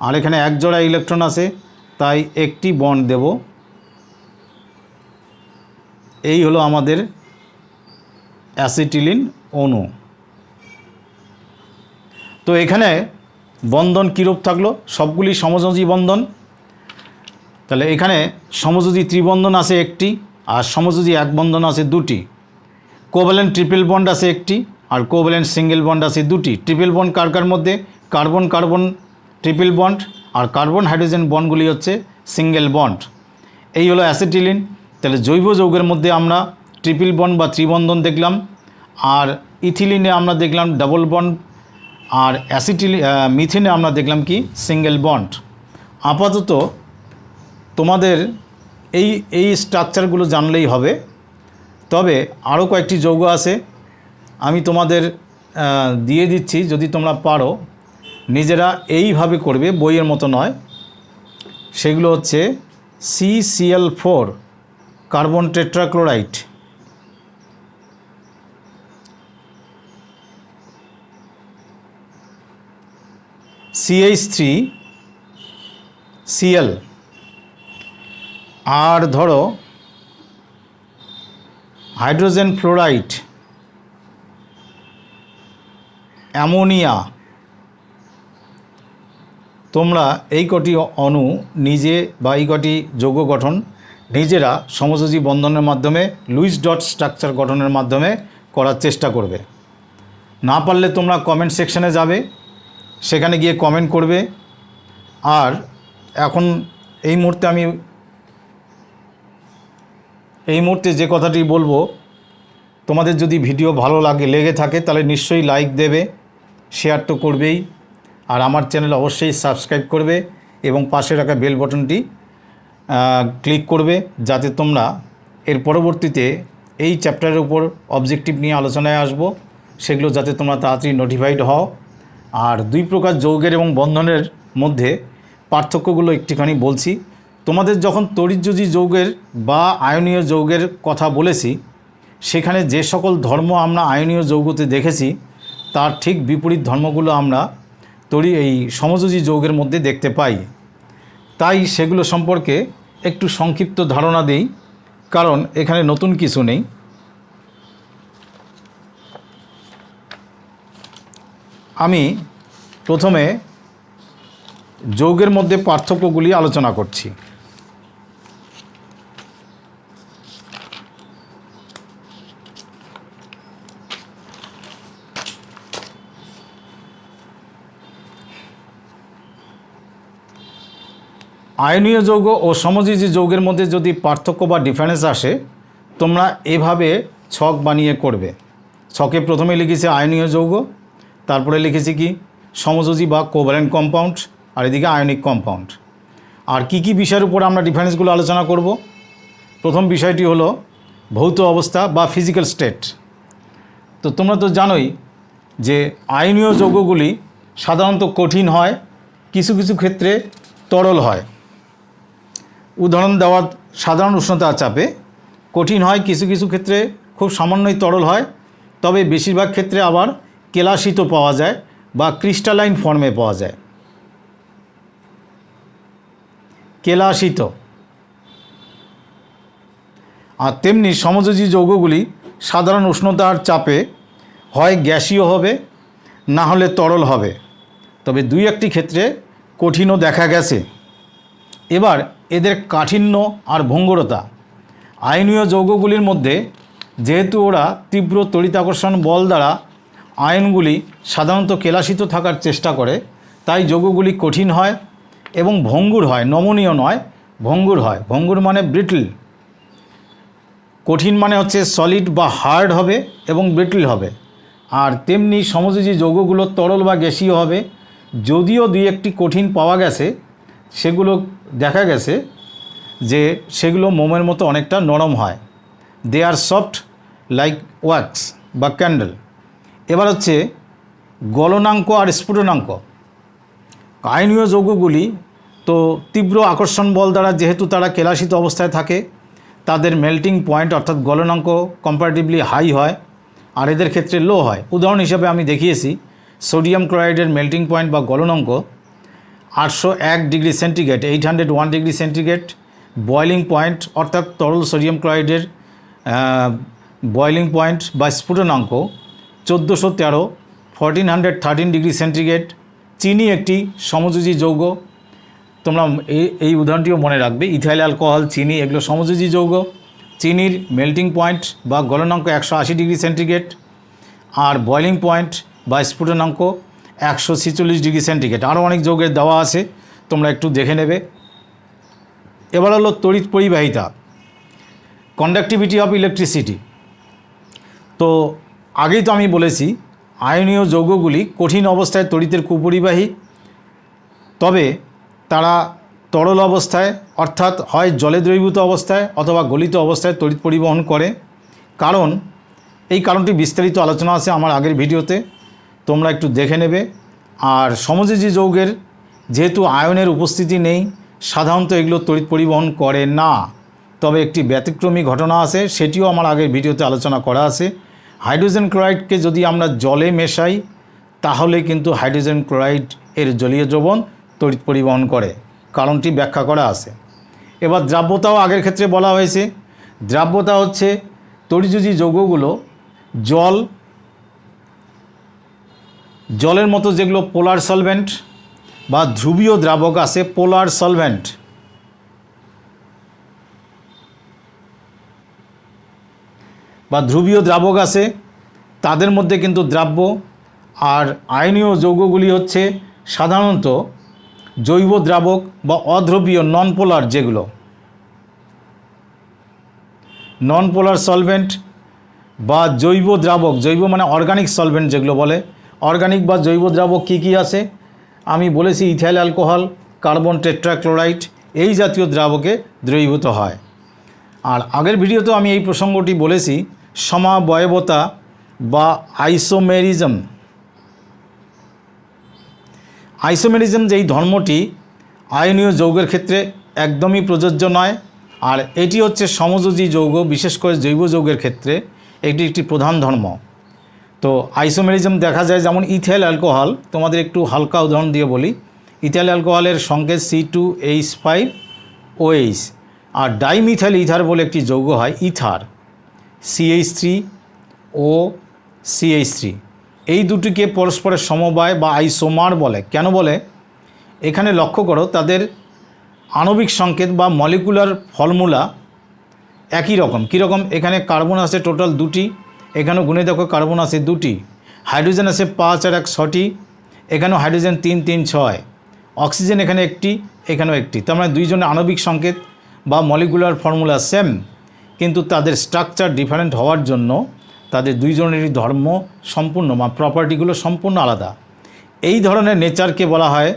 আর এখানে 1 জোড়া ইলেকট্রন আছে, তাই একটি বন্ড দেব। এই হলো আমাদের অ্যাসিটিলিন অণু। তো এখানে বন্ধন কীরূপ থাকলো? সবগুলি সমযোজী বন্ধন। তাহলে এখানে সমযোজী ত্রিবন্ধন আছে একটি, আর সমযোজী এক বন্ধন আছে দুটি। কোভ্যালেন্ট ট্রিপল বন্ড আছে একটি, আর কোভ্যালেন্ট সিঙ্গেল বন্ড আছে দুটি। ট্রিপল বন্ড কার কার মধ্যে? কার্বন কার্বন ট্রিপল বন্ড, আর কার্বন হাইড্রোজেন বন্ডগুলি হচ্ছে সিঙ্গেল বন্ড। এই হলো অ্যাসিটিলিন। তাহলে জৈব যৌগের মধ্যে আমরা ট্রিপল বন্ড বা ত্রিবন্ধন দেখলাম, আর ইথিলিনে আমরা দেখলাম ডাবল বন্ড, আর মিথিনে আমরা দেখলাম কি সিঙ্গেল বন্ড। আপাতত তোমাদের এই স্ট্রাকচারগুলো জানলেই হবে। তবে আরও কয়েকটি যৌগ আছে, আমি তোমাদের দিয়ে দিচ্ছি, যদি তোমরা পারো নিজেরা এইভাবে করবে, বইয়ের মতো নয়। সেগুলো হচ্ছে CCl4 কার্বন টেট্রাক্লোরাইড, CH3Cl, আর ধরো হাইড্রোজেন ফ্লোরাইড, অ্যামোনিয়া। তোমরা এই কটি অণু নিজে বা এই কটি যৌগ গঠন নিজেরা সমযোজী বন্ধনের মাধ্যমে লুইস ডট স্ট্রাকচার গঠনের মাধ্যমে করার চেষ্টা করবে। না পারলে তোমরা কমেন্ট সেকশানে যাবে, সেখানে গিয়ে কমেন্ট করবে। আর এখন এই মুহূর্তে যে কথাটি বলবো, তোমাদের যদি ভিডিও ভালো লেগে থাকে তাহলে নিশ্চয়ই লাইক দেবে, শেয়ার তো করবেই, আর আমার চ্যানেল অবশ্যই সাবস্ক্রাইব করবে এবং পাশে রাখা বেল বাটনটি ক্লিক করবে, যাতে তোমরা এর পরবর্তীতে এই চ্যাপ্টারের উপর অবজেক্টিভ নিয়ে আলোচনায় আসব, সেগুলো যাতে তোমরা তাড়াতাড়ি নোটিফাইড হও। আর দুই প্রকার যৌগের এবং বন্ধনের মধ্যে পার্থক্যগুলো একটুখানি বলছি। তোমাদের যখন তড়িৎযোজী যৌগের বা আয়নীয় যৌগের কথা বলেছি, সেখানে যে সকল ধর্ম আমরা আয়নীয় যৌগতে দেখেছি, তার ঠিক বিপরীত ধর্মগুলো আমরা এই সমযোজী যৌগের মধ্যে দেখতে পাই। তাই সেগুলো সম্পর্কে একটু সংক্ষিপ্ত ধারণা দিই, কারণ এখানে নতুন কিছু নেই। আমি প্রথমে যৌগের মধ্যে পার্থক্যগুলি আলোচনা করছি। আয়নীয় যৌগ ও সমযোজী যৌগের মধ্যে যদি পার্থক্য বা ডিফারেন্স আসে, তোমরা এভাবে ছক বানিয়ে করবে। ছকে প্রথমে লিখেছি আয়নীয় যৌগ, তারপরে লিখেছি কি সমযোজী বা কোভ্যালেন্ট কম্পাউন্ড, আর এদিকে আয়নিক কম্পাউন্ড। আর কি কি বিষয়ের উপর আমরা ডিফারেন্সগুলো আলোচনা করব। প্রথম বিষয়টি হলো ভৌত অবস্থা বা ফিজিক্যাল স্টেট। তো তোমরা তো জানোই যে আয়নীয় যৌগগুলি সাধারণত কঠিন হয়, কিছু কিছু ক্ষেত্রে তরল হয়। উদাহরণ দেওয়া সাধারণ উষ্ণতার চাপে কঠিন হয়, কিছু কিছু ক্ষেত্রে খুব সামান্যই তরল হয়, তবে বেশিরভাগ ক্ষেত্রে আবার কেলাসিত পাওয়া যায় বা ক্রিস্টালাইন ফর্মে পাওয়া যায়। কেলাসিত। আর তেমনি সমযোজী যৌগগুলি সাধারণ উষ্ণতার চাপে হয় গ্যাসীয় হবে, না হলে তরল হবে, তবে দুই একটি ক্ষেত্রে কঠিনও দেখা গেছে। এবার এদের কাঠিন্য আর ভঙ্গুরতা। আয়নীয় যৌগগুলির মধ্যে যেহেতু ওরা তীব্র তড়িতাকর্ষণ বল দ্বারা আয়নগুলি সাধারণত কেলাসিত থাকার চেষ্টা করে, তাই যৌগগুলি কঠিন হয় এবং ভঙ্গুর হয়। নমনীয় নয়, ভঙ্গুর হয়। ভঙ্গুর মানে ব্রিটল। কঠিন মানে হচ্ছে সলিড বা হার্ড হবে এবং ব্রিটল হবে। আর তেমনি সমযোজী যৌগগুলো তরল বা গ্যাসীয় হবে। যদিও দুই একটি কঠিন পাওয়া গেছে, সেগুলো দেখা গেছে যে সেগুলো মোমের মতো অনেকটা নরম হয়। দে আর সফট লাইক ওয়াক্স বা ক্যান্ডেল। এবার হচ্ছে গলনাঙ্ক আর স্ফুটনাঙ্ক। আয়নীয় যৌগগুলি তো তীব্র আকর্ষণ বল দ্বারা যেহেতু তারা কেলাসিত অবস্থায় থাকে, তাদের মেল্টিং পয়েন্ট অর্থাৎ গলনাঙ্ক কম্পারেটিভলি হাই হয়, আর এদের ক্ষেত্রে লো হয়। উদাহরণ হিসাবে আমি দেখিয়েছি সোডিয়াম ক্লোরাইডের মেল্টিং পয়েন্ট বা গলনাঙ্ক 801 degree centigrade, 801 degree centigrade. Boiling point অর্থাৎ তরল সোডিয়াম ক্লোরাইডের বয়লিং পয়েন্ট বা স্ফুটনাঙ্ক 1413, 1413 ডিগ্রি সেন্টিগ্রেড। চিনি একটি সমযোজী যৌগ, তোমরা এই উদাহরণটিও মনে রাখবে। ইথাইল অ্যালকোহল, চিনি এগুলো সমযোজী যৌগ। চিনির মেল্টিং পয়েন্ট বা গলনাঙ্ক 180 ডিগ্রি সেন্টিগ্রেড, আর বয়লিং পয়েন্ট বা স্ফুটনাঙ্ক 146 ডিগ্রি সেন্টিগ্রেড। আরও অনেক যৌগের দেওয়া আছে, তোমরা একটু দেখে নেবে। এবার হলো তড়িৎ পরিবাহিতা, কন্ডাক্টিভিটি অফ ইলেকট্রিসিটি। তো আগেই তো আমি বলেছি আয়নীয় যৌগগুলি কঠিন অবস্থায় তড়িতের কুপরিবাহী, তবে তারা তরল অবস্থায় অর্থাৎ হয় জলে দ্রবীভূত অবস্থায় অথবা গলিত অবস্থায় তড়িৎ পরিবহন করে। এই কারণটি বিস্তারিত আলোচনা আছে আমার আগের ভিডিওতে, তোমরা একটু দেখে নেবে। আর সমযোজী যৌগের যেহেতু আয়নের উপস্থিতি নেই, সাধারণত এগুলো তড়িৎ পরিবহন করে না, তবে একটি ব্যতিক্রমী ঘটনা আছে, সেটিও আমার আগের ভিডিওতে আলোচনা করা আছে। হাইড্রোজেন ক্লোরাইডকে যদি আমরা জলে মেশাই, তাহলে কিন্তু হাইড্রোজেন ক্লোরাইড এর জলীয় দ্রবণ তড়িৎ পরিবহন করে, কারণটি ব্যাখ্যা করা আছে। এবার দ্রাব্যতাও আগের ক্ষেত্রে বলা হয়েছে। দ্রাব্যতা হচ্ছে তড়িৎযোজী যৌগগুলো জলের মতো যেগুলো পোলার সলভেন্ট বা ধ্রুবীয় দ্রাবক আছে, পোলার সলভেন্ট, বা ধ্রুবীয় দ্রাবক আছে, তাদের মধ্যে কিন্তু দ্রাব্য। আর আয়নীয় যৌগগুলি হচ্ছে সাধারণত জৈব দ্রাবক বা অধ্রুবীয় নন পোলার, যেগুলো নন পোলার সলভেন্ট বা জৈব দ্রাবক। জৈব মানে অর্গানিক সলভেন্ট যেগুলো বলে। অর্গানিক বা জৈব দ্রাবক কী কী আছে আমি বলেছি, ইথাইল অ্যালকোহল, কার্বন টেট্রাক্লোরাইড এই জাতীয় দ্রাবকে দ্রবীভূত হয়। আর আগের ভিডিওতেও আমি এই প্রসঙ্গটি বলেছি, সমাবয়বতা বা আইসোমেরিজম। আইসোমেরিজম যেই ধর্মটি আয়নীয় যৌগের ক্ষেত্রে একদমই প্রযোজ্য নয়, আর এটি হচ্ছে সমযোজী যৌগ, বিশেষ করে জৈব যৌগের ক্ষেত্রে এটি একটি প্রধান ধর্ম। তো আইসোমেরিজম দেখা যায় যেমন ইথাইল অ্যালকোহল, তোমাদের একটু হালকা উদাহরণ দিয়ে বলি। ইথাইল অ্যালকোহলের সংকেত C2H5OH, আর ডাইমিথাইল ইথার বলে একটি যৌগ হয় ইথার, CH3OCH3। এই দুটিকে পরস্পরের সমবায় বা আইসোমার বলে। কেন বলে? এখানে লক্ষ্য করো, তাদের আণবিক সংকেত বা মলিকুলার ফর্মুলা একই রকম। কীরকম? এখানে কার্বন আছে টোটাল 2টি, এখানেও গুণে দেখো কার্বন আছে 2টি, হাইড্রোজেন আছে 5 আর 1 6টি, এখানেও হাইড্রোজেন 3 3 6, অক্সিজেন এখানে একটি, এখানেও একটি, তার মানে দুইজনের আণবিক সংকেত বা মলিকুলার ফর্মুলা সেম, কিন্তু তাদের স্ট্রাকচার ডিফারেন্ট হওয়ার জন্য তাদের দুইজনেরই ধর্ম সম্পূর্ণ বা প্রপার্টিগুলো সম্পূর্ণ আলাদা। এই ধরনের নেচারকে বলা হয়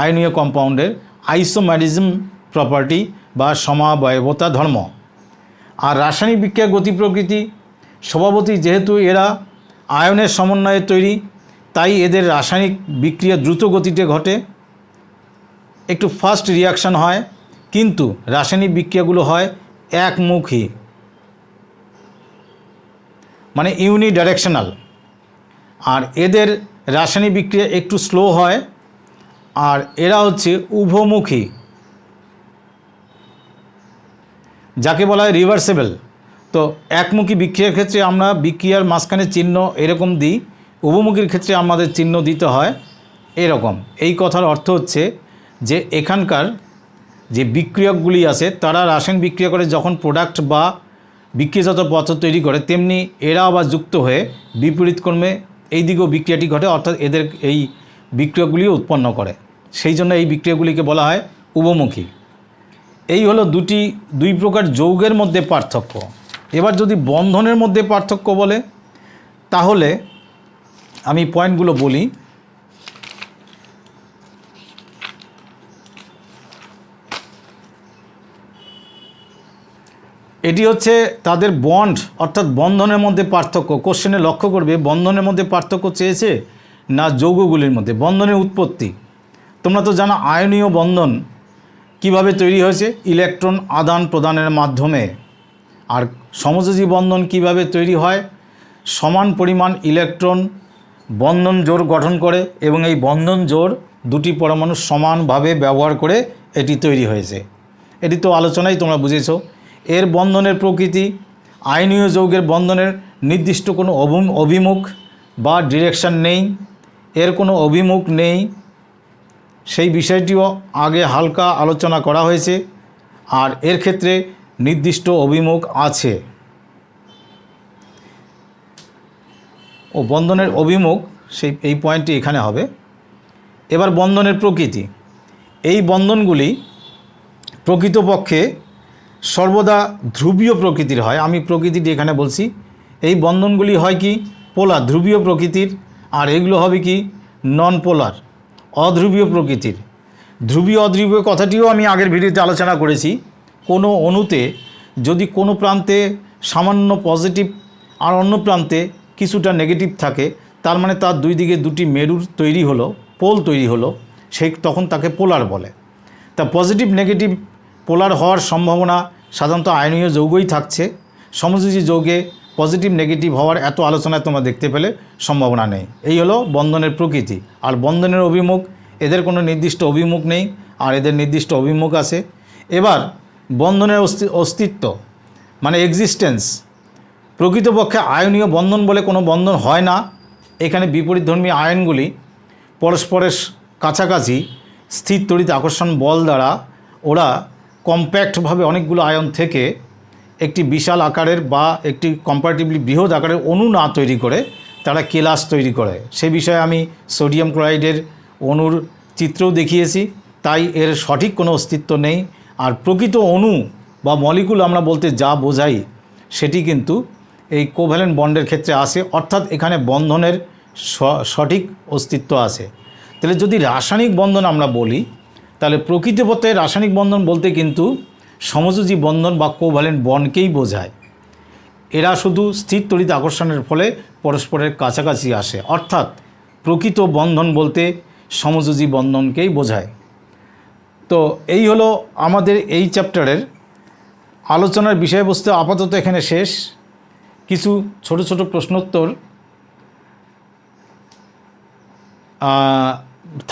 আয়নীয় কম্পাউন্ডের আইসোম্যারিজম প্রপার্টি বা সমাবয়বতা ধর্ম। আর রাসায়নিক বিক্রিয়ার গতি প্রকৃতি স্বভাবতই যেহেতু এরা আয়নের সমন্বয়ে তৈরি, তাই এদের রাসায়নিক বিক্রিয়া দ্রুত গতিতে ঘটে, একটু ফাস্ট রিয়াকশান হয়, কিন্তু রাসায়নিক বিক্রিয়াগুলো হয় একমুখী, মানে ইউনিডাইরেকশনাল। আর এদের রাসায়নিক বিক্রিয়া একটু স্লো হয়, আর এরা হচ্ছে উভমুখী, যাকে বলা হয় রিভার্সেবল। তো একমুখী বিক্রিয়ার ক্ষেত্রে আমরা বিক্রিয়ার মাঝখানে চিহ্ন এরকম দিই, উভমুখীর ক্ষেত্রে আমাদের চিহ্ন দিতে হয় এরকম। এই কথার অর্থ হচ্ছে যে এখানকার যে বিক্রিয়কগুলি আছে তারা রাসায়নিক বিক্রিয়া করে যখন প্রোডাক্ট বা বিক্রিয়াজাত পদার্থ তৈরি করে, তেমনি এরা আবার যুক্ত হয়ে বিপরীত ক্রমে এই দিকেও বিক্রিয়াটি ঘটে, অর্থাৎ এদের এই বিক্রিয়কগুলিও উৎপন্ন করে। সেই জন্য এই বিক্রিয়াগুলিকে বলা হয় উভমুখী। এই হলো দুই প্রকার যৌগের মধ্যে পার্থক্য। এবার যদি বন্ধনের মধ্যে পার্থক্য বলে, তাহলে আমি পয়েন্টগুলো বলি। এটি হচ্ছে তাদের বন্ড অর্থাৎ বন্ধনের মধ্যে পার্থক্য। কোশ্চেনে লক্ষ্য করবে বন্ধনের মধ্যে পার্থক্য চেয়েছে না যৌগগুলির মধ্যে। বন্ধনের উৎপত্তি তোমরা তো জানো, আয়নীয় বন্ধন কিভাবে তৈরি হয়েছে, ইলেকট্রন আদান প্রদানের মাধ্যমে। আর সমযোজী বন্ধন কিভাবে তৈরি হয়, সমান পরিমাণ ইলেকট্রন বন্ধন জোড় গঠন করে এবং এই বন্ধন জোড় দুটি পরমাণু সমানভাবে ব্যবহার করে এটি তৈরি হয়েছে। এটি তো আলোচনায় তোমরা বুঝেছো। এর বন্ধনের প্রকৃতি, আয়নীয় যৌগের বন্ধনের নির্দিষ্ট কোনো অভিমুখ বা ডিরেকশন নেই, এর কোনো অভিমুখ নেই, সেই বিষয়টিও আগে হালকা আলোচনা করা হয়েছে। আর এর ক্ষেত্রে নির্দিষ্ট অভিমুখ আছে, ও বন্ধনের অভিমুখ এই পয়েন্টটি এখানে হবে। এবার বন্ধনের প্রকৃতি, এই বন্ধনগুলি প্রকৃতপক্ষে সর্বদা ধ্রুবীয় প্রকৃতির হয়। আমি প্রকৃতিটি এখানে বলছি। এই বন্ধনগুলি হয় কি পোলার, ধ্রুবীয় প্রকৃতির, আর এগুলো হবে কি নন পোলার, অধ্রুবীয় প্রকৃতির। ধ্রুবীয় অধ্রুবীয় কথাটিও আমি আগের ভিডিওতে আলোচনা করেছি। কোনো অণুতে যদি কোনো প্রান্তে সামান্য পজিটিভ আর অন্য প্রান্তে কিছুটা নেগেটিভ থাকে, তার মানে তার দুই দিকে দুটি মেরুর তৈরি হলো, পোল তৈরি হলো, তখন তাকে পোলার বলে। তা পজিটিভ নেগেটিভ পোলার হওয়ার সম্ভাবনা সাধারণত আয়নীয় যৌগই থাকছে। সমযোজী যৌগে পজিটিভ নেগেটিভ হওয়ার এত আলোচনায় তোমরা দেখতে পেলে সম্ভাবনা নেই। এই হলো বন্ধনের প্রকৃতি। আর বন্ধনের অভিমুখ, এদের কোনো নির্দিষ্ট অভিমুখ নেই, আর এদের নির্দিষ্ট অভিমুখ আছে। এবার বন্ধনের অস্তিত্ব মানে এক্সিস্টেন্স, প্রকৃতপক্ষে আয়নীয় বন্ধন বলে কোনো বন্ধন হয় না। এখানে বিপরীতধর্মী আয়নগুলি পরস্পরের কাছাকাছি স্থির তড়িৎ আকর্ষণ বল দ্বারা ওরা কম্প্যাক্টভাবে অনেকগুলো আয়ন থেকে একটি বিশাল আকারের বা একটি কম্পারেটিভলি বৃহৎ আকারের অণু না তৈরি করে তারা কেলাস তৈরি করে। সে বিষয়ে আমি সোডিয়াম ক্লোরাইডের অণুর চিত্রও দেখিয়েছি। তাই এর সঠিক কোনো অস্তিত্ব নেই। আর প্রকৃত অণু বা মলিকুল আমরা বলতে যা বোঝাই সেটি কিন্তু এই কোভ্যালেন্ট বন্ডের ক্ষেত্রে আসে, অর্থাৎ এখানে বন্ধনের সঠিক অস্তিত্ব আছে। তাহলে যদি রাসায়নিক বন্ধন আমরা বলি, তাহলে প্রকৃতপক্ষে রাসায়নিক বন্ধন বলতে কিন্তু সমযোজী বন্ধন বা কোভ্যালেন্ট বন্ডকেই বোঝায়। এরা শুধু স্থির তড়িৎ আকর্ষণের ফলে পরস্পরের কাছাকাছি আসে, অর্থাৎ প্রকৃত বন্ধন বলতে সমযোজী বন্ধনকেই বোঝায়। তো এই হলো আমাদের এই চ্যাপ্টারের আলোচনার বিষয়বস্তু। আপাতত এখানে শেষ। কিছু ছোট ছোট প্রশ্নোত্তর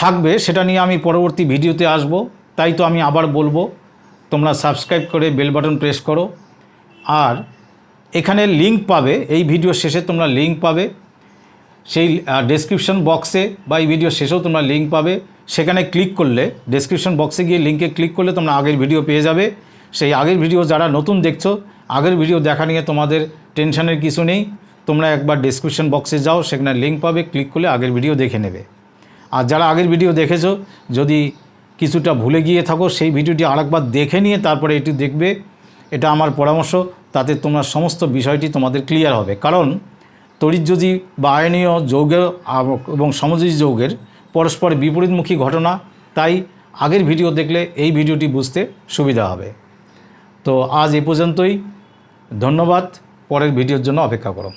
থাকবে, সেটা নিয়ে আমি পরবর্তী ভিডিওতে আসব। তাই তো আমি আবার বলবো, তোমরা সাবস্ক্রাইব করে বেল বাটন প্রেস করো। আর এখানে লিঙ্ক পাবে, এই ভিডিও শেষে তোমরা লিঙ্ক পাবে, সেই ডেসক্রিপশন বক্সে বা এই ভিডিও শেষেও তোমরা লিঙ্ক পাবে। সেখানে ক্লিক করলে, ডেসক্রিপশন বক্সে গিয়ে লিঙ্কে ক্লিক করলে তোমরা আগের ভিডিও পেয়ে যাবে। সেই আগের ভিডিও যারা নতুন দেখছো, আগের ভিডিও দেখা নিয়ে তোমাদের টেনশনের কিছু নেই। তোমরা একবার ডেসক্রিপশন বক্সে যাও, সেখানে লিঙ্ক পাবে, ক্লিক করলে আগের ভিডিও দেখে নেবে। আর যারা আগের ভিডিও দেখেছো, যদি কিছুটা ভুলে গিয়ে থাকো সেই ভিডিওটি আরেকবার দেখে নিয়ে তারপরে এটি দেখবে, এটা আমার পরামর্শ। তাতে তোমরা সমস্ত বিষয়টি তোমাদের ক্লিয়ার হবে। কারণ তড়িৎযোজী বা আয়নীয় যৌগ এবং সমযোজী যৌগের পরস্পর বিপরীতমুখী ঘটনা, তাই আগের ভিডিও দেখলে এই ভিডিওটি বুঝতে সুবিধা হবে। তো আজ এ পর্যন্তই, ধন্যবাদ। পরের ভিডিওর জন্য অপেক্ষা করো।